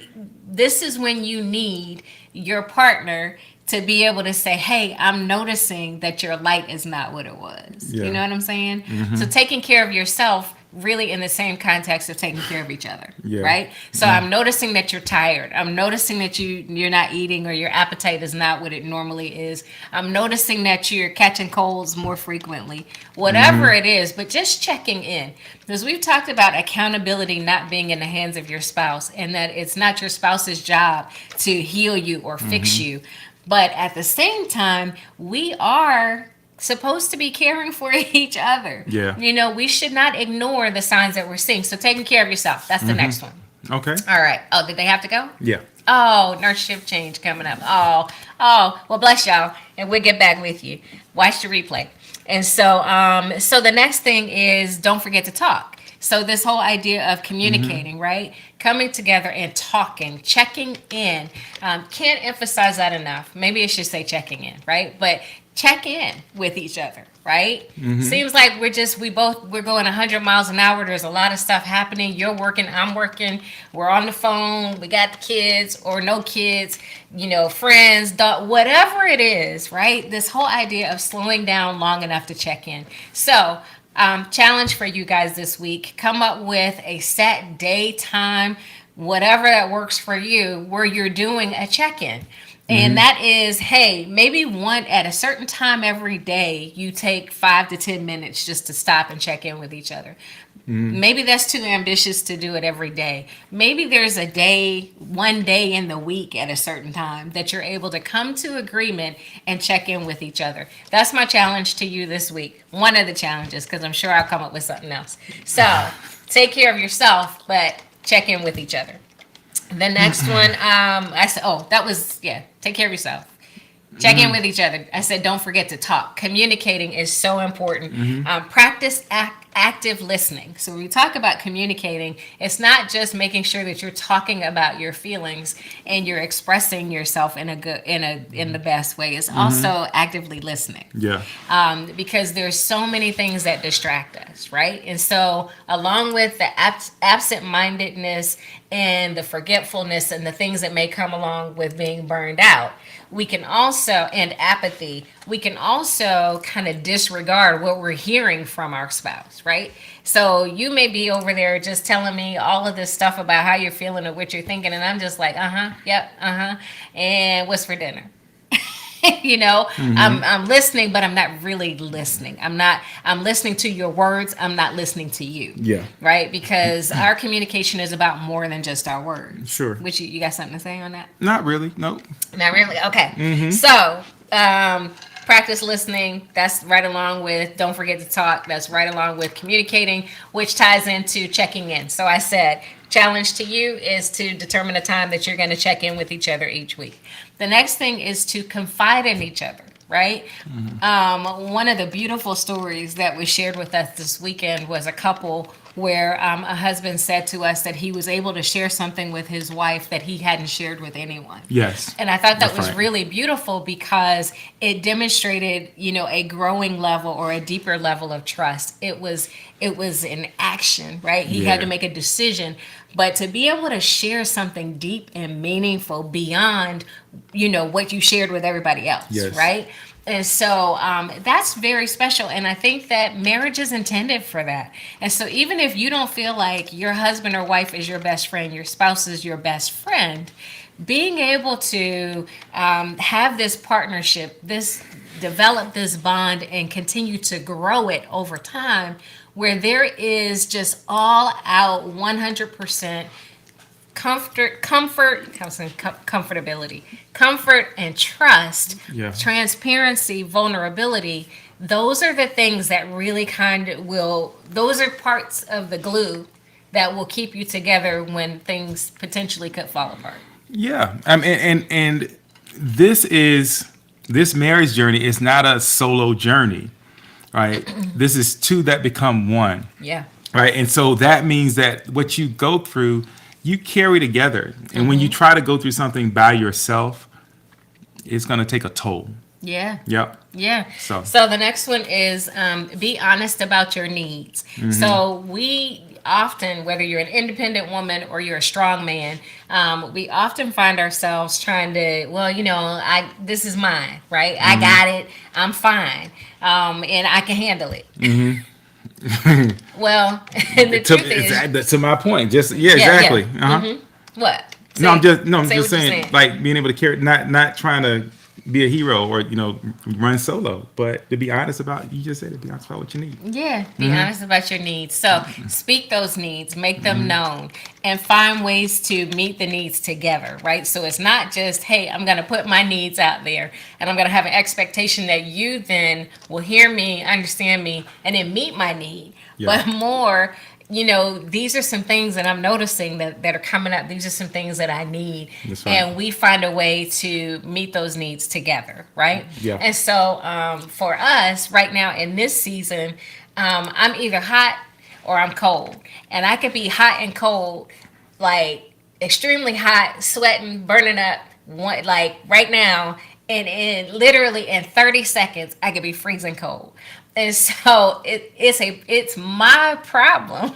this is when you need your partner to be able to say, hey, I'm noticing that your light is not what it was. Yeah. You know what I'm saying? So taking care of yourself really in the same context of taking care of each other, Yeah. right? So I'm noticing that you're tired. I'm noticing that you're not eating, or your appetite is not what it normally is. I'm noticing that you're catching colds more frequently. Whatever it is, but just checking in. Because we've talked about accountability not being in the hands of your spouse, and that it's not your spouse's job to heal you or fix you. But at the same time, we are supposed to be caring for each other. Yeah. You know, we should not ignore the signs that we're seeing. So taking care of yourself, that's the next one. Okay. All right. Oh, did they have to go? Yeah. Oh, nurse shift change coming up. Well, bless y'all, and we'll get back with you. Watch the replay. And so the next thing is, don't forget to talk. So this whole idea of communicating, right? Coming together and talking, checking in. Can't emphasize that enough. Maybe I should say checking in, right? But check in with each other, right? Seems like we're going 100 miles an hour. There's a lot of stuff happening. You're working, I'm working. We're on the phone. We got the kids or no kids, friends, whatever it is, right? This whole idea of slowing down long enough to check in. So, challenge for you guys this week: come up with a set day, time, whatever that works for you, where you're doing a check-in. And that is, hey, maybe at a certain time every day, you take 5 to 10 minutes just to stop and check in with each other. Maybe that's too ambitious to do it every day. Maybe there's one day in the week at a certain time that you're able to come to agreement and check in with each other. That's my challenge to you this week. One of the challenges, because I'm sure I'll come up with something else. So take care of yourself, but check in with each other. The next one, I said, take care of yourself. Check in with each other. I said, don't forget to talk. Communicating is so important. Practice active listening. So when we talk about communicating, it's not just making sure that you're talking about your feelings and you're expressing yourself in the best way. It's also actively listening. Yeah. Because there's so many things that distract us, right? And so along with the absent-mindedness and the forgetfulness and the things that may come along with being burned out, and apathy, we can also kind of disregard what we're hearing from our spouse, right? So you may be over there just telling me all of this stuff about how you're feeling or what you're thinking, and I'm just like, and what's for dinner? I'm listening, but I'm not really listening. I'm listening to your words. I'm not listening to you. Yeah. Right? Because our communication is about more than just our words. Sure. Which you got something to say on that? Not really. Nope. Not really? Okay. So, practice listening. That's right along with don't forget to talk. That's right along with communicating, which ties into checking in. So I said, challenge to you is to determine a time that you're going to check in with each other each week. The next thing is to confide in each other, right? One of the beautiful stories that was shared with us this weekend was a couple where a husband said to us that he was able to share something with his wife that he hadn't shared with anyone. Yes. And I thought that was really beautiful because it demonstrated, a growing level or a deeper level of trust. It was an action, right? He had to make a decision. But to be able to share something deep and meaningful beyond, what you shared with everybody else, right? And so that's very special. And I think that marriage is intended for that. And so even if you don't feel like your husband or wife is your best friend, your spouse is your best friend, being able to have this partnership, develop this bond and continue to grow it over time, where there is just all out 100% comfortability, comfort and trust, transparency, vulnerability. Those are the things that really those are parts of the glue that will keep you together when things potentially could fall apart. Yeah. And this marriage journey is not a solo journey, right? This is two that become one. Yeah. Right. And so that means that what you go through, you carry together. And when you try to go through something by yourself, it's going to take a toll. Yeah. Yep. Yeah. So the next one is be honest about your needs. So we often, whether you're an independent woman or you're a strong man, we often find ourselves trying to, this is mine, right? I got it. I'm fine. And I can handle it. Well, and the truth is, To my point, just yeah, yeah, yeah. exactly. Uh-huh. What? No, I'm Say- just no, I'm say just what you're saying, like being able to carry, not trying to be a hero or run solo, but to be honest about, you just said it, be honest about what you need. Yeah, be honest about your needs. So speak those needs, make them known, and find ways to meet the needs together, right? So it's not just, hey, I'm going to put my needs out there and I'm going to have an expectation that you then will hear me, understand me, and then meet my need. Yeah. But more, these are some things that I'm noticing that are coming up. These are some things that I need. That's right. And we find a way to meet those needs together, right? Yeah. And so for us right now in this season, I'm either hot or I'm cold. And I could be hot and cold, like extremely hot, sweating, burning up, like right now. And literally in 30 seconds, I could be freezing cold. And so it's my problem.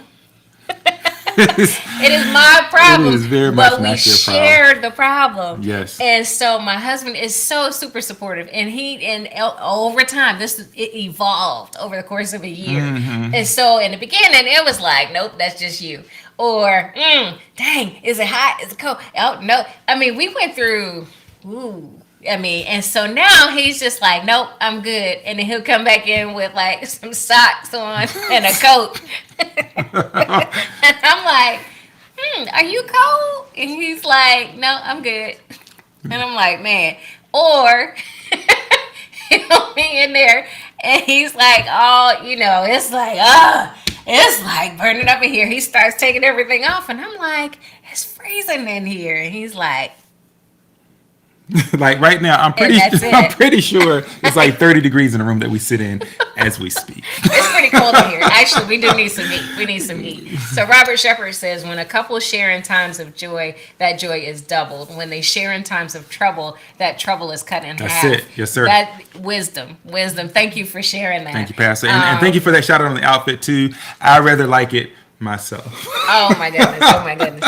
It is my problem. It is very much but we not your problem. share the problem. Yes. And so my husband is so super supportive, and over time it evolved over the course of a year. And so in the beginning it was like, nope, that's just you. Or dang, is it hot? Is it cold? Oh no. I mean, we went through. And so now he's just like, nope, I'm good. And then he'll come back in with like some socks on and a coat. And I'm like, are you cold? And he's like, no, I'm good. And I'm like, man. Or he'll be in there and he's like, oh, it's like burning up in here. He starts taking everything off. And I'm like, it's freezing in here. And he's like, Like right now, I'm pretty sure it's like 30 degrees in the room that we sit in as we speak. it's pretty cold in here. Actually, we do need some heat. We need some heat. So Robert Shepard says, when a couple share in times of joy, that joy is doubled. When they share in times of trouble, that trouble is cut in half. That's it. Yes, sir. That wisdom. Thank you for sharing that. Thank you, Pastor. And thank you for that shout out on the outfit too. I rather like it myself. Oh my goodness.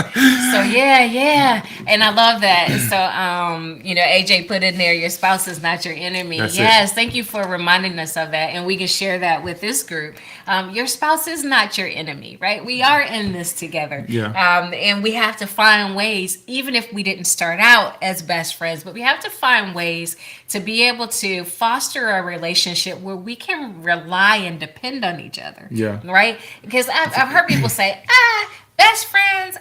So yeah. And I love that. So AJ put in there, your spouse is not your enemy. That's yes, it. thank you for reminding us of that. And we can share that with this group. Your spouse is not your enemy, right? We are in this together. Yeah. And we have to find ways, even if we didn't start out as best friends, but we have to find ways to be able to foster a relationship where we can rely and depend on each other. Yeah. Right? Because I've heard people say, best friends.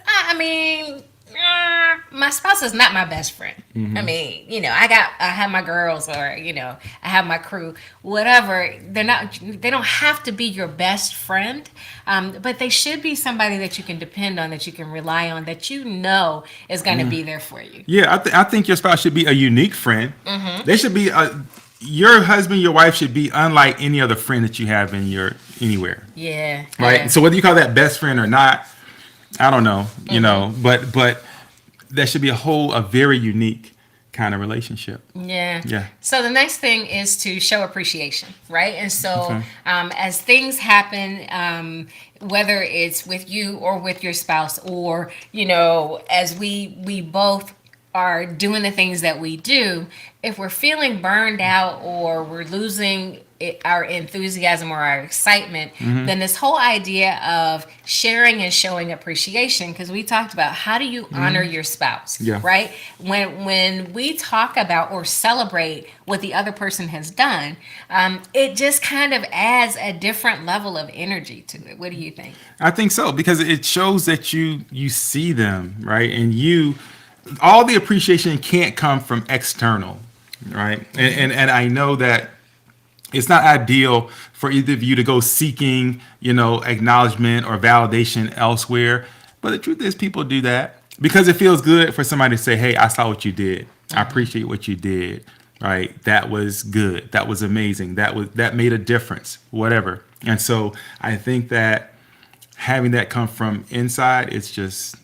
My spouse is not my best friend. Mm-hmm. I mean, I have my girls, or I have my crew, whatever. They don't have to be your best friend, but they should be somebody that you can depend on, that you can rely on, that is going to be there for you. Yeah, I think your spouse should be a unique friend. Mm-hmm. They should be your husband, your wife should be unlike any other friend that you have in your anywhere. Yeah. Right. Yeah. So whether you call that best friend or not, I don't know. But that should be a very unique kind of relationship. Yeah. Yeah. So the next thing is to show appreciation, right? And so as things happen, whether it's with you or with your spouse, or, as we both are doing the things that we do, if we're feeling burned out or we're losing our enthusiasm or our excitement, then this whole idea of sharing and showing appreciation, because we talked about how do you honor your spouse, right? When we talk about or celebrate what the other person has done, it just kind of adds a different level of energy to it. What do you think? I think so, because it shows that you see them, right? And all the appreciation can't come from external, right? And I know that it's not ideal for either of you to go seeking, acknowledgement or validation elsewhere. But the truth is, people do that because it feels good for somebody to say, hey, I saw what you did. I appreciate what you did, right? That was good. That was amazing. That made a difference, whatever. And so I think that having that come from inside, it's just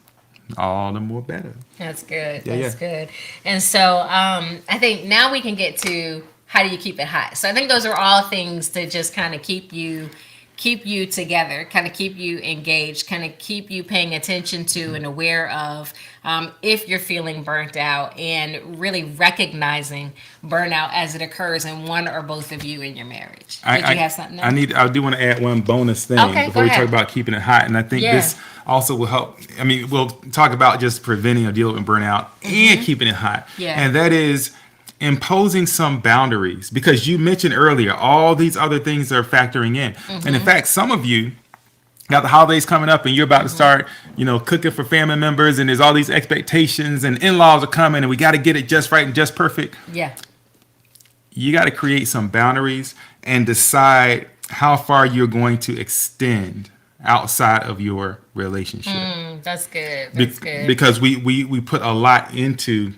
all the more better. That's good. Yeah, That's good. And so I think now we can get to how do you keep it hot. So I think those are all things to just kind of keep you keep you together, kind of keep you engaged, kind of keep you paying attention to and aware of if you're feeling burnt out, and really recognizing burnout as it occurs in one or both of you in your marriage. Did you have something else? I do want to add one bonus thing Okay, before go we talk ahead. about keeping it hot. And I think Yeah. this also will help. I mean, we'll talk about just preventing or dealing with burnout and keeping it hot. Yeah. And that is imposing some boundaries, because you mentioned earlier all these other things that are factoring in. And in fact, some of you got the holidays coming up and you're about to start, cooking for family members, and there's all these expectations and in-laws are coming and we got to get it just right and just perfect. Yeah. You got to create some boundaries and decide how far you're going to extend outside of your relationship. That's good. That's good. Because we put a lot into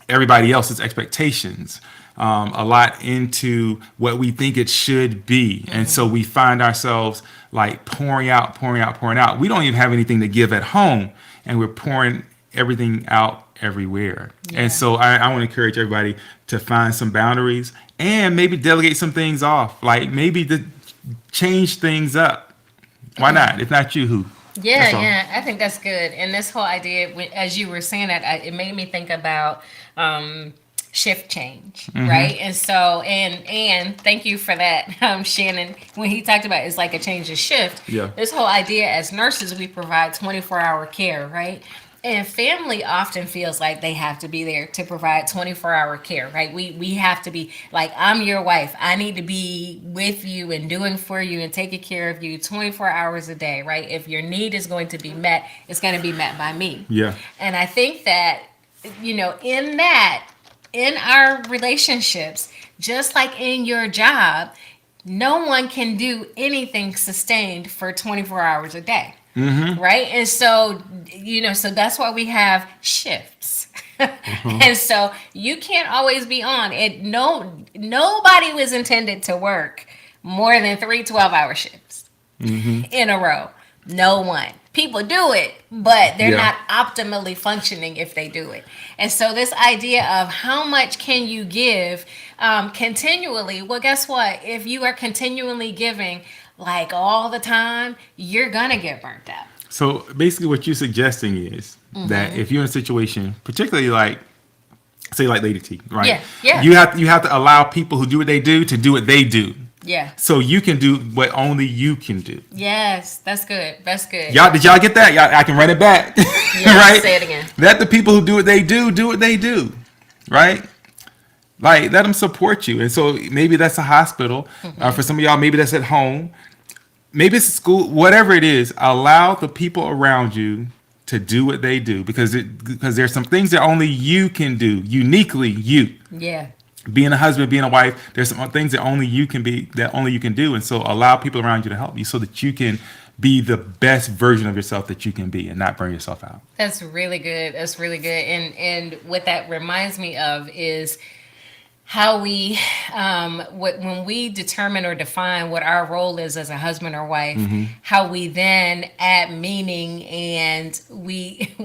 everybody else's expectations, a lot into what we think it should be. And so we find ourselves like pouring out, pouring out, pouring out. We don't even have anything to give at home, and we're pouring everything out everywhere. Yeah. And so I want to encourage everybody to find some boundaries and maybe delegate some things off, like maybe to change things up. Why not? If not you, who? Yeah, That's all. yeah, I think that's good. And this whole idea, as you were saying that, it made me think about shift change, right? And so, and thank you for that, Shannon. When he talked about it's like a change of shift. Yeah. This whole idea, as nurses, we provide 24-hour care, right? And family often feels like they have to be there to provide 24-hour care, right? We have to be like, I'm your wife. I need to be with you and doing for you and taking care of you 24 hours a day, right? If your need is going to be met, it's going to be met by me. Yeah. And I think that, in our relationships, just like in your job, no one can do anything sustained for 24 hours a day. Right. And so, so that's why we have shifts. And so you can't always be on it. Nobody was intended to work more than 3 12-hour shifts in a row. No one. People do it, but they're Yeah. not optimally functioning if they do it. And so this idea of how much can you give continually? Well, guess what? If you are continually giving like all the time, you're gonna get burnt out. So basically what you're suggesting is that if you're in a situation, particularly like, say like Lady T, right? Yeah, yeah. You have to allow people who do what they do to do what they do. Yeah. So you can do what only you can do. Yes, that's good. That's good. Did y'all get that? I can run it back. Yeah, right? say it again. Let the people who do what they do, right? Like, let them support you. And so maybe that's a hospital. For some of y'all, maybe that's at home. Maybe it's a school, whatever it is. Allow the people around you to do what they do, because there's some things that only you can do, uniquely you. Yeah. Being a husband, being a wife, there's some things that only you can do. And so allow people around you to help you so that you can be the best version of yourself that you can be and not burn yourself out. That's really good. That's really good. And what that reminds me of is how we, when we determine or define what our role is as a husband or wife, how we then add meaning, and we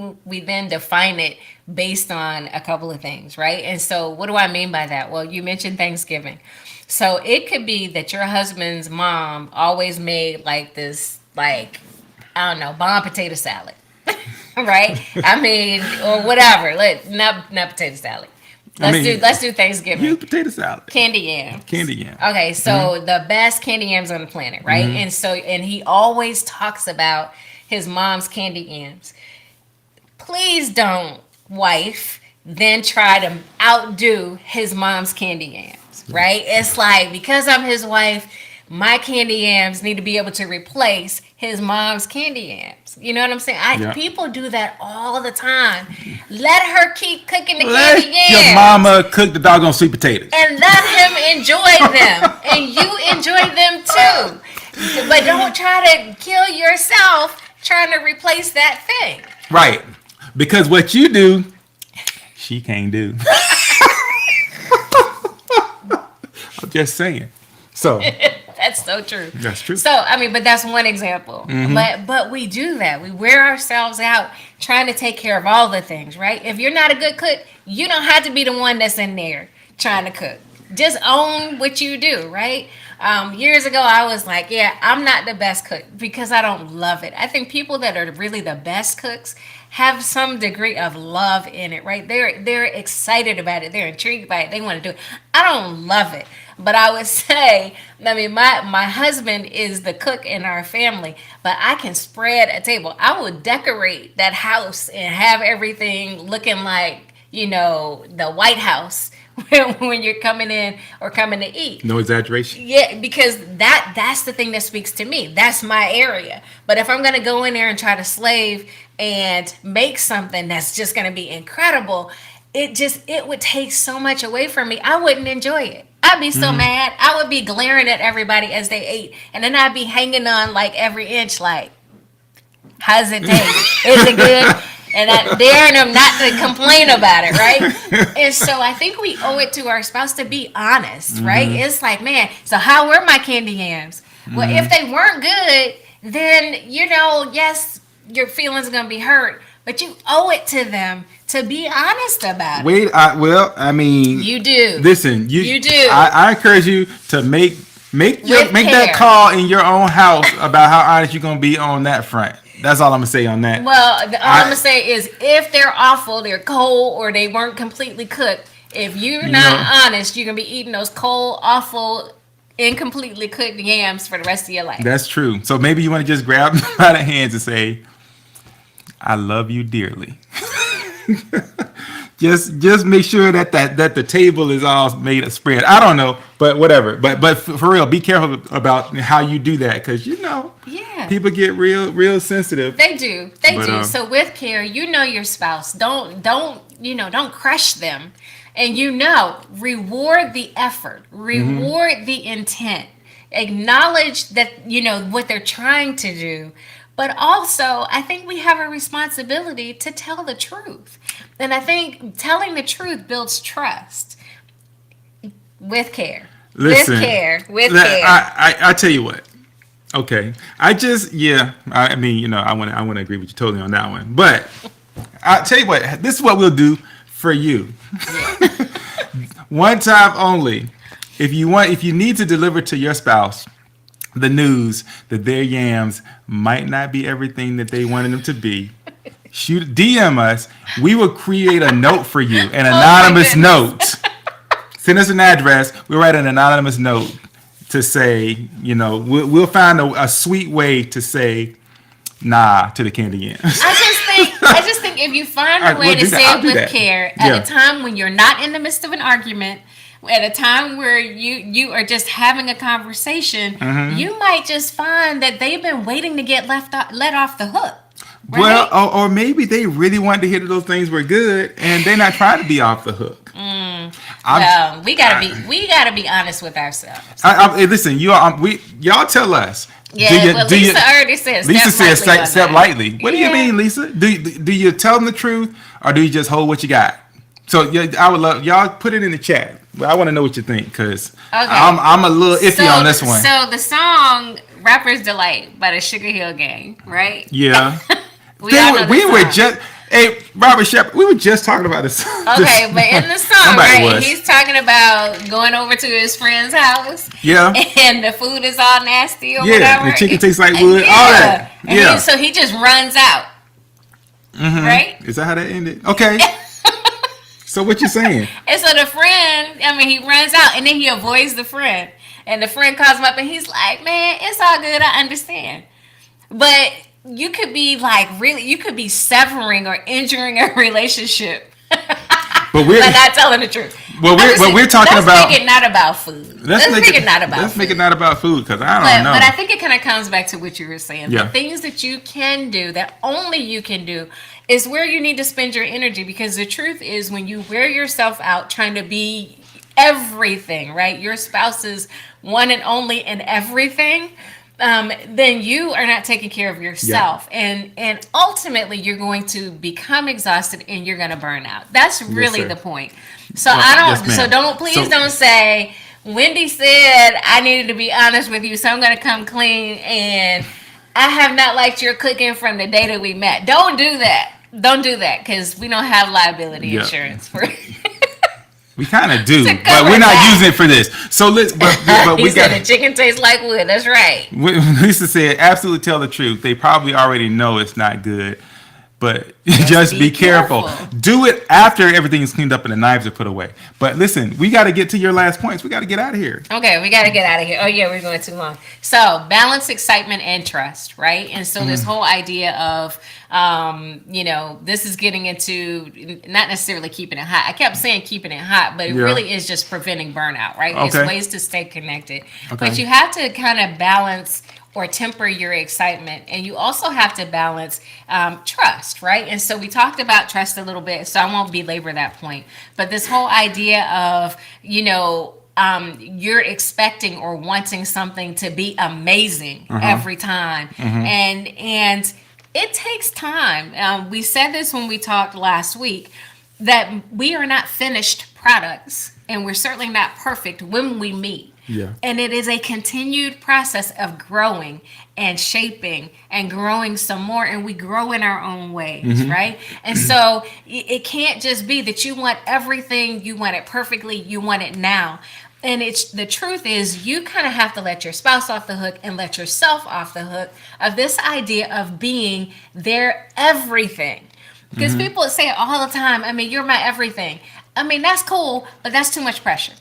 then define it based on a couple of things, right? And so what do I mean by that? Well, you mentioned Thanksgiving. So it could be that your husband's mom always made like this, like, I don't know, bomb potato salad, right? I mean, or whatever. Not potato salad. Let's do Thanksgiving. Use potato salad. Candy yams. Candy yam. Okay, so the best candy yams on the planet, right? And he always talks about his mom's candy yams. Please don't, wife, then try to outdo his mom's candy yams, right? It's like, because I'm his wife, my candy yams need to be able to replace his mom's candy yams. You know what I'm saying? Yeah. People do that all the time. Let her keep cooking the Let candy yams. your mama cook the doggone sweet potatoes. And let him enjoy them. And you enjoy them too. But don't try to kill yourself trying to replace that thing. Right. Because what you do, she can't do. I'm just saying. So That's so true. that's true. So, I mean, but that's one example. But we do that. We wear ourselves out trying to take care of all the things, right? If you're not a good cook, you don't have to be the one that's in there trying to cook. just own what you do, right? Years ago, I was like, yeah, I'm not the best cook because I don't love it. I think people that are really the best cooks have some degree of love in it, right? They're excited about it. They're intrigued by it. They want to do it. I don't love it. But I would say, I mean, my husband is the cook in our family, but I can spread a table. I will decorate that house and have everything looking like, the White House when you're coming in or coming to eat. No exaggeration. Yeah, because that's the thing that speaks to me. That's my area. But if I'm going to go in there and try to slave and make something that's just going to be incredible, it would take so much away from me. I wouldn't enjoy it. I'd be so mad. I would be glaring at everybody as they ate. And then I'd be hanging on like every inch like, how's it taste? Is it good? And I daring them not to complain about it, right? And so I think we owe it to our spouse to be honest, right? It's like, man, so how were my candy yams? Well, if they weren't good, then, yes, your feelings are going to be hurt. But you owe it to them to be honest about it. Wait, You do. Listen, you do. I encourage you to make that care. call in your own house about how honest you're going to be on that front. That's all I'm going to say on that. Well, all I'm going to say is if they're awful, they're cold, or they weren't completely cooked, if you're not honest, you're going to be eating those cold, awful, incompletely cooked yams for the rest of your life. That's true. So maybe you want to just grab them by the hands and say, I love you dearly. Just make sure that the table is all made a spread. I don't know, but whatever. But for real, be careful about how you do that because people get real sensitive. They do. They do. So with care, your spouse. Don't crush them, and reward the effort, reward the intent, acknowledge that what they're trying to do. But also, I think we have a responsibility to tell the truth. And I think telling the truth builds trust with care. Listen, with care. I tell you what. Okay. I want to agree with you totally on that one. But I'll tell you what. This is what we'll do for you. Yeah. One time only. If you need to deliver to your spouse the news that their yams might not be everything that they wanted them to be, DM us. We will create a note for you, an anonymous note. Send us an address. We'll write an anonymous note to say, we'll find a sweet way to say nah to the candy yams. I just think if you find a way to say it with care at a time when you're not in the midst of an argument, at a time where you are just having a conversation, you might just find that they've been waiting to get let off the hook. Right? Well, or maybe they really wanted to hear that those things were good, and they're not trying to be off the hook. Well, we gotta be honest with ourselves. Listen, y'all tell us. Yeah, Lisa already said. Lisa said step lightly. What do you mean, Lisa? Do you tell them the truth, or do you just hold what you got? So I would love y'all put it in the chat. I want to know what you think because I'm a little iffy on this one. So the song "Rapper's Delight" by the Sugar Hill Gang, right? Yeah. we were just. Hey, Robert Shepard, we were just talking about this. Okay, but in the song, right, he's talking about going over to his friend's house. Yeah. And the food is all nasty or whatever. The chicken tastes like wood, all that. And so he just runs out. Mm-hmm. Right? Is that how that ended? Okay. So what you saying? And so the friend, he runs out and then he avoids the friend. And the friend calls him up and he's like, man, it's all good. I understand. But you could be you could be severing or injuring a relationship. But we're not telling the truth. Well, we're talking about. Let's make it not about food. Let's make it not about food. Let's make it not about food because I don't know. But I think it kind of comes back to what you were saying. Yeah. The things that you can do, that only you can do, is where you need to spend your energy. Because the truth is, when you wear yourself out trying to be everything, right? Your spouse's one and only and everything. Then you are not taking care of yourself, and ultimately you're going to become exhausted and you're going to burn out. That's really the point. So don't say Wendy said I needed to be honest with you, so I'm going to come clean, and I have not liked your cooking from the day that we met. Don't do that. Don't do that because we don't have liability insurance for. We kind of do, To but cover we're not that. using it for this. So but He we said got. the chicken tastes like wood. That's right. Lisa said, absolutely tell the truth. They probably already know it's not good, but just be be careful. careful. Do it after everything's cleaned up and the knives are put away. But listen, we got to get to your last points. We got to get out of here. Okay, we got to get out of here. Oh yeah, we're going too long. So balance, excitement, and trust, right? And so this whole idea of, this is getting into not necessarily keeping it hot. I kept saying keeping it hot, but it Yeah. really is just preventing burnout, right? It's Okay. ways to stay connected, Okay. but you have to kind of balance or temper your excitement, and you also have to balance trust, right? And so we talked about trust a little bit, so I won't belabor that point. But this whole idea of, you're expecting or wanting something to be amazing every time, and it takes time. We said this when we talked last week, that we are not finished products, and we're certainly not perfect when we meet. Yeah. And it is a continued process of growing and shaping and growing some more, and we grow in our own ways, right? And so it can't just be that you want everything, you want it perfectly, you want it now. And it's the truth is you kind of have to let your spouse off the hook and let yourself off the hook of this idea of being their everything. Because people say it all the time, I mean, you're my everything. I mean, that's cool, but that's too much pressure.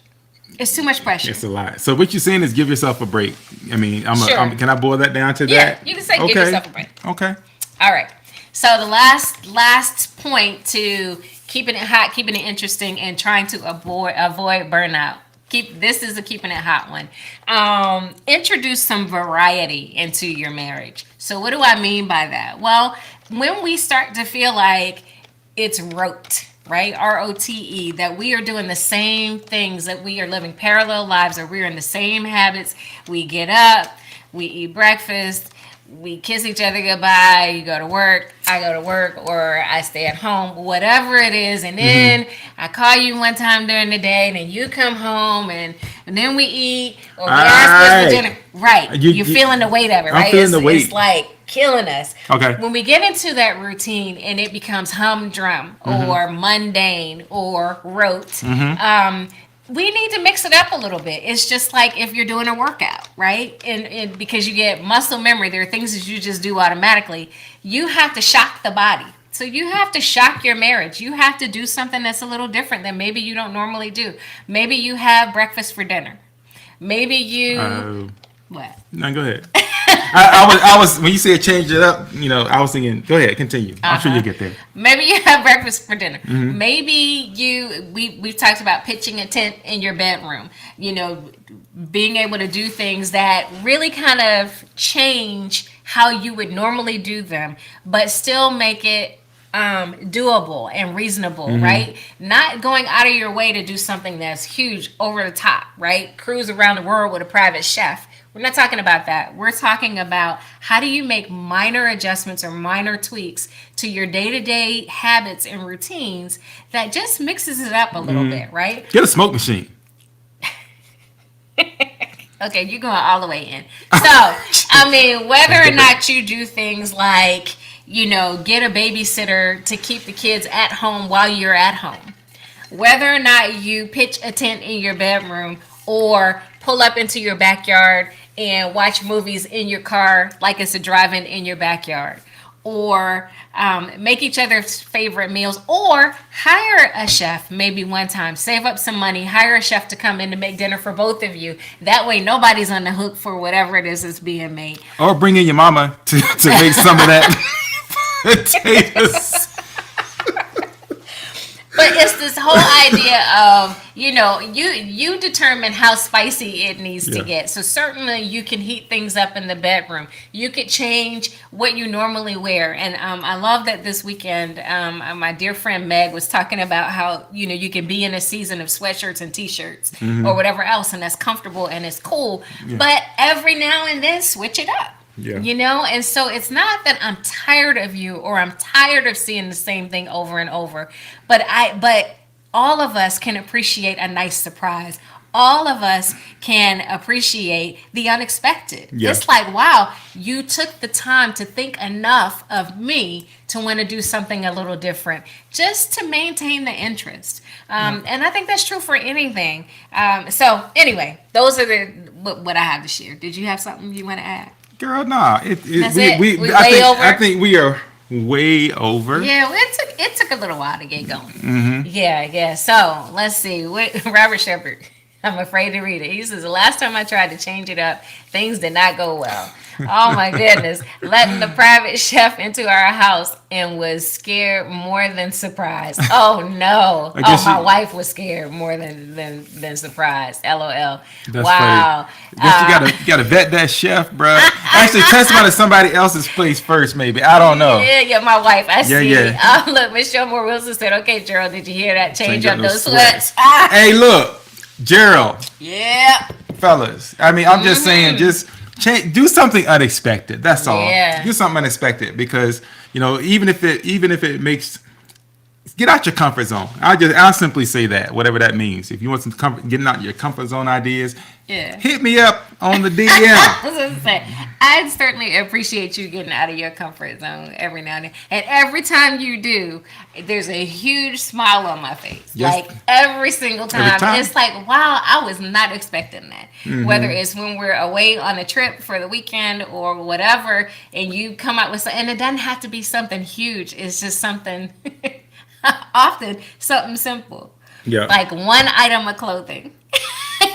It's too much pressure. It's a lot. So what you're saying is give yourself a break. I mean, Sure. can I boil that down to Yeah, that? you can say give yourself a break. Okay. All right. So the last point to keeping it hot, keeping it interesting, and trying to avoid burnout. This is a keeping it hot one. Introduce some variety into your marriage. So what do I mean by that? Well, when we start to feel like it's rote, right? ROTE, that we are doing the same things, that we are living parallel lives, or we're in the same habits. We get up, we eat breakfast, we kiss each other goodbye, you go to work, I go to work, or I stay at home, whatever it is. And then I call you one time during the day, and then you come home, and then we eat, or we ask us for dinner. Right. You're feeling the weight of it, right? feeling the weight. It's like killing us. Okay. When we get into that routine and it becomes humdrum or mundane or rote, we need to mix it up a little bit. It's just like if you're doing a workout, right? And because you get muscle memory, there are things that you just do automatically. You have to shock the body. So you have to shock your marriage. You have to do something that's a little different than maybe you don't normally do. Maybe you have breakfast for dinner. Maybe you what? No, go ahead. I was when you said change it up, I was thinking, go ahead, continue. I'm sure you'll get there. Maybe you have breakfast for dinner. Maybe we've talked about pitching a tent in your bedroom. Being able to do things that really kind of change how you would normally do them, but still make it doable and reasonable, right? Not going out of your way to do something that's huge, over the top, right? Cruise around the world with a private chef. We're not talking about that. We're talking about how do you make minor adjustments or minor tweaks to your day-to-day habits and routines that just mixes it up a little bit, right? Get a smoke machine. Okay, you're going all the way in. So, I mean, whether or not you do things like, get a babysitter to keep the kids at home while you're at home, whether or not you pitch a tent in your bedroom or pull up into your backyard and watch movies in your car like it's a drive-in in your backyard, or make each other's favorite meals, or hire a chef maybe one time, save up some money, hire a chef to come in to make dinner for both of you. That way nobody's on the hook for whatever it is that's being made. Or bring in your mama to make some of that potatoes. But it's this whole idea of, you determine how spicy it needs to get. So certainly you can heat things up in the bedroom. You could change what you normally wear. And I love that this weekend, my dear friend Meg was talking about how, you can be in a season of sweatshirts and t-shirts or whatever else, and that's comfortable and it's cool. Yeah. But every now and then switch it up. Yeah. And so it's not that I'm tired of you or I'm tired of seeing the same thing over and over, but all of us can appreciate a nice surprise. all of us can appreciate the unexpected. Yeah. It's like, wow, you took the time to think enough of me to want to do something a little different just to maintain the interest. And I think that's true for anything. So anyway, those are what I have to share. Did you have something you want to add? Girl, nah. That's it? We I way think over? I think we are way over. Yeah, well, it took a little while to get going. Yeah. So let's see. Robert Shepard. I'm afraid to read it. He says the last time I tried to change it up, things did not go well. Oh my goodness. Letting the private chef into our house and was scared more than surprised. Oh no. guess My you- wife was scared more than surprised. LOL. That's Wow. funny. Guess you gotta vet that chef, bro. Actually, test him out at somebody else's place first, maybe. I don't know. Yeah, my wife. I see. Yeah. Look, Michelle Moore Wilson said, "Okay, Gerald, did you hear that? Change Change up up those those sweats." Hey, look, Gerald, Yeah. fellas. I mean, I'm just saying, just do something unexpected. That's all. Yeah. Do something unexpected because even if it makes. Get out your comfort zone. I'll simply say that, whatever that means. If you want some comfort, getting out your comfort zone ideas, Yeah. hit me up on the DM. I was gonna say, I certainly appreciate you getting out of your comfort zone every now and then. And every time you do, there's a huge smile on my face. Yes. Like every single time. Every time. It's like, wow, I was not expecting that. Mm-hmm. Whether it's when we're away on a trip for the weekend or whatever, and you come up with something, and it doesn't have to be something huge. It's just something, often something simple. Yeah. Like one item of clothing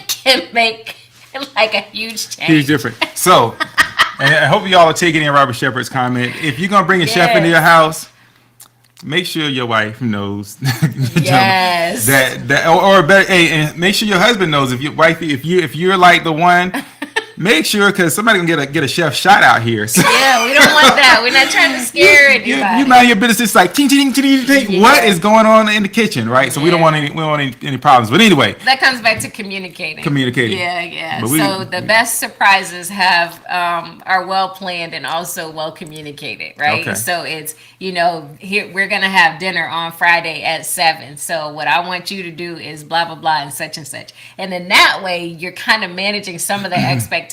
can make like a huge change. Huge difference. So, and I hope y'all are taking in Robert Shepard's comment. If you're gonna bring a chef into your house, make sure your wife knows Yes. that or better, hey, and make sure your husband knows if your wife if you're like the one. Make sure, because somebody gonna get a chef shot out here. So, Yeah, we don't want that. We're not trying to scare anybody. you mind your business. It's like ting, ting, ting, ting, ting, ting. What is going on in the kitchen, right? So we don't want any problems. But anyway, That comes back to communicating. Yeah. But we- So the best surprises are well planned and also well communicated, right? Okay. So it's here we're gonna have dinner on Friday at 7. So what I want you to do is blah blah blah and such, and then that way you're kind of managing some of the expectations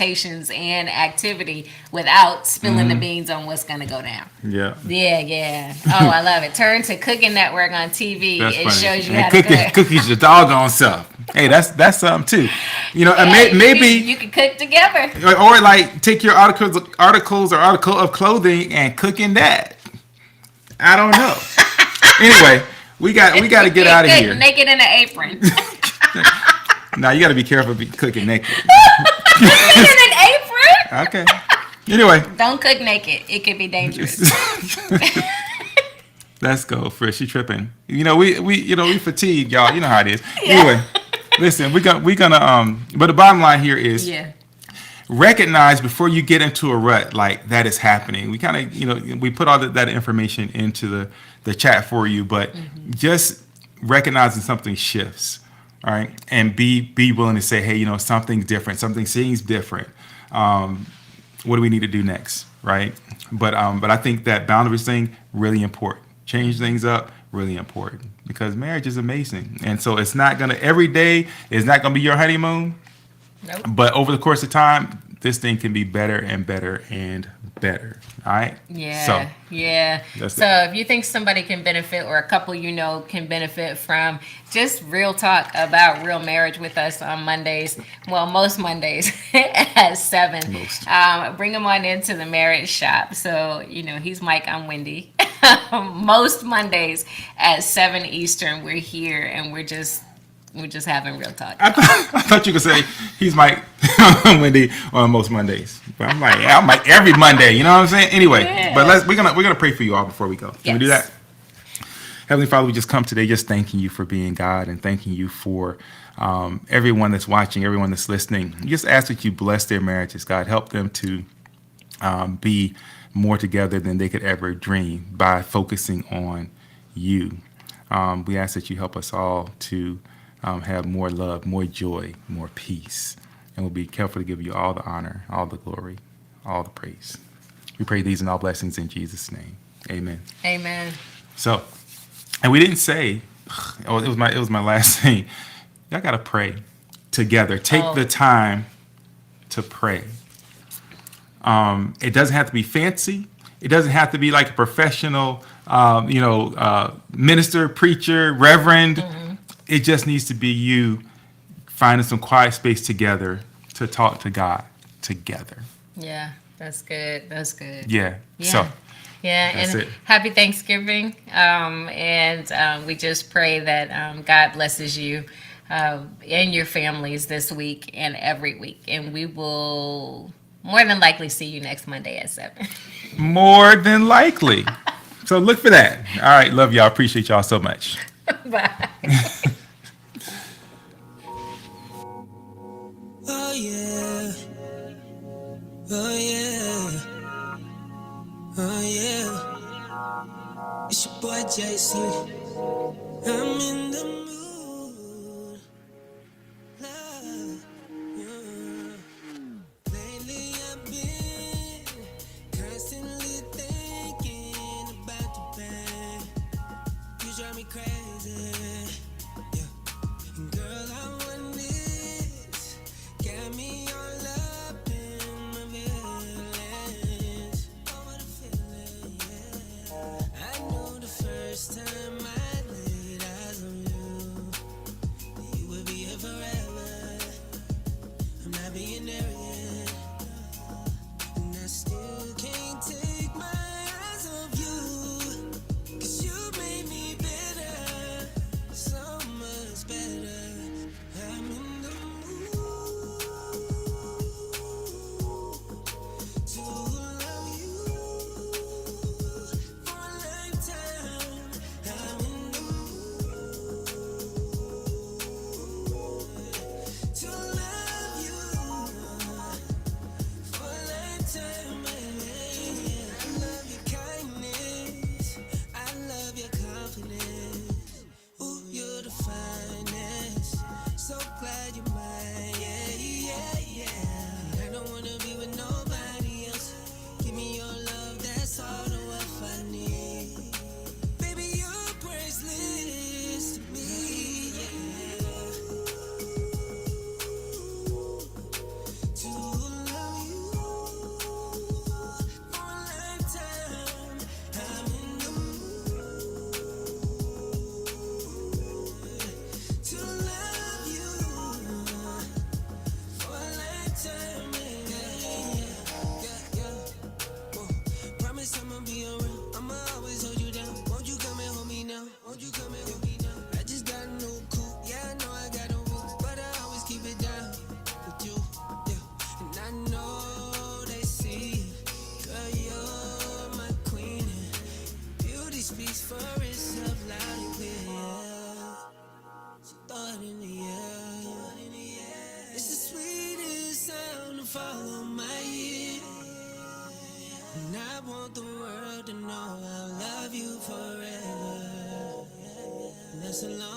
and activity without spilling the beans on what's gonna go down. yeah. Yeah. Oh, I love it. Turn to Cooking Network on TV. That's It funny. shows you And how to cook. cookies your doggone self. Hey, that's something too. Yeah, Maybe you can cook together. or like take your articles or article of clothing and cook in that. I don't know. Anyway, we got to get out of Cook here. naked in an apron. Now you got to be careful cooking naked. Naked in an apron? Okay. Anyway, Don't cook naked. It could be dangerous. let's go. Frisch, she tripping. We fatigue, y'all. You know how it is. Anyway, listen, we gonna but the bottom line here is Yeah. recognize before you get into a rut like that is happening. We kind of we put all that information into the chat for you, but just recognizing something shifts, all right, and be willing to say, hey, something's different, something seems different. What do we need to do next, right? But I think that boundaries thing really important. Change things up, really important, because marriage is amazing, and so it's not gonna every day is not gonna be your honeymoon. Nope. But over the course of time, this thing can be better and better and better. All right. Yeah. That's So if you think somebody can benefit or a couple can benefit from just real talk about real marriage with us on Mondays, well, most Mondays at 7, Most. Bring them on into the marriage shop. So, he's Mike, I'm Wendy. Most Mondays at 7 Eastern, we're here and we're just having real talk. I thought you could say he's Mike Wendy on most Mondays, but I'm like every Monday. You know what I'm saying? Anyway, Yeah. but we're gonna pray for you all before we go. Can we do Yes. that? Heavenly Father, we just come today just thanking you for being God and thanking you for everyone that's watching, everyone that's listening. We just ask that you bless their marriages, God. Help them to be more together than they could ever dream by focusing on you. We ask that you help us all to have more love, more joy, more peace. And we'll be careful to give you all the honor, all the glory, all the praise. We pray these and all blessings in Jesus' name. Amen. Amen. So, and we didn't say, it was my last thing. Y'all gotta pray together. Take Oh. the time to pray. It doesn't have to be fancy. It doesn't have to be like a professional, minister, preacher, reverend. It just needs to be you finding some quiet space together to talk to God together. Yeah, that's good. That's good. Yeah. Yeah. So Yeah, That's and it. happy Thanksgiving. We just pray that God blesses you and your families this week and every week. And we will more than likely see you next Monday at 7. more than likely. So look for that. All right. Love y'all. Appreciate y'all so much. Bye. Oh yeah, oh yeah, oh yeah. It's your boy JC. I'm in the mood. Love, yeah. Lately I've been constantly thinking about the pain. You drive me crazy. Yeah. Girl, I want this. Got me all up in my feelings. Oh, what a feeling, yeah. I knew the first time I laid eyes on you, that you would be here forever. I'm not being arrogant, and I still can't take my eyes off you. 'Cause you made me better, so much better. I'm in the mood to love you for a lifetime. I'm in the mood to love you for a lifetime, baby. I love your kindness, I love your confidence. Ooh, you're the finest. So glad you're mine, yeah, yeah, yeah. I don't wanna be with nobody else. Give me your love, that's all the wealth I need. Baby, you're priceless to me, yeah. To love you for a lifetime. I'm in the mood to love you for a lifetime, yeah, yeah, yeah. Promise I'ma be around. I'ma always hold you down. Won't you come and hold me now? Won't you come and hold me now? I just got a new coupe. Yeah, I know I got a roof, but I always keep it down with you. Yeah, and I know they see. Girl, you're my queen. Beauty speaks for itself loud and clear. Yeah. So throw it in the air. It's the sweetest sound to follow my ear. And I want the world to know I love you forever. And that's a long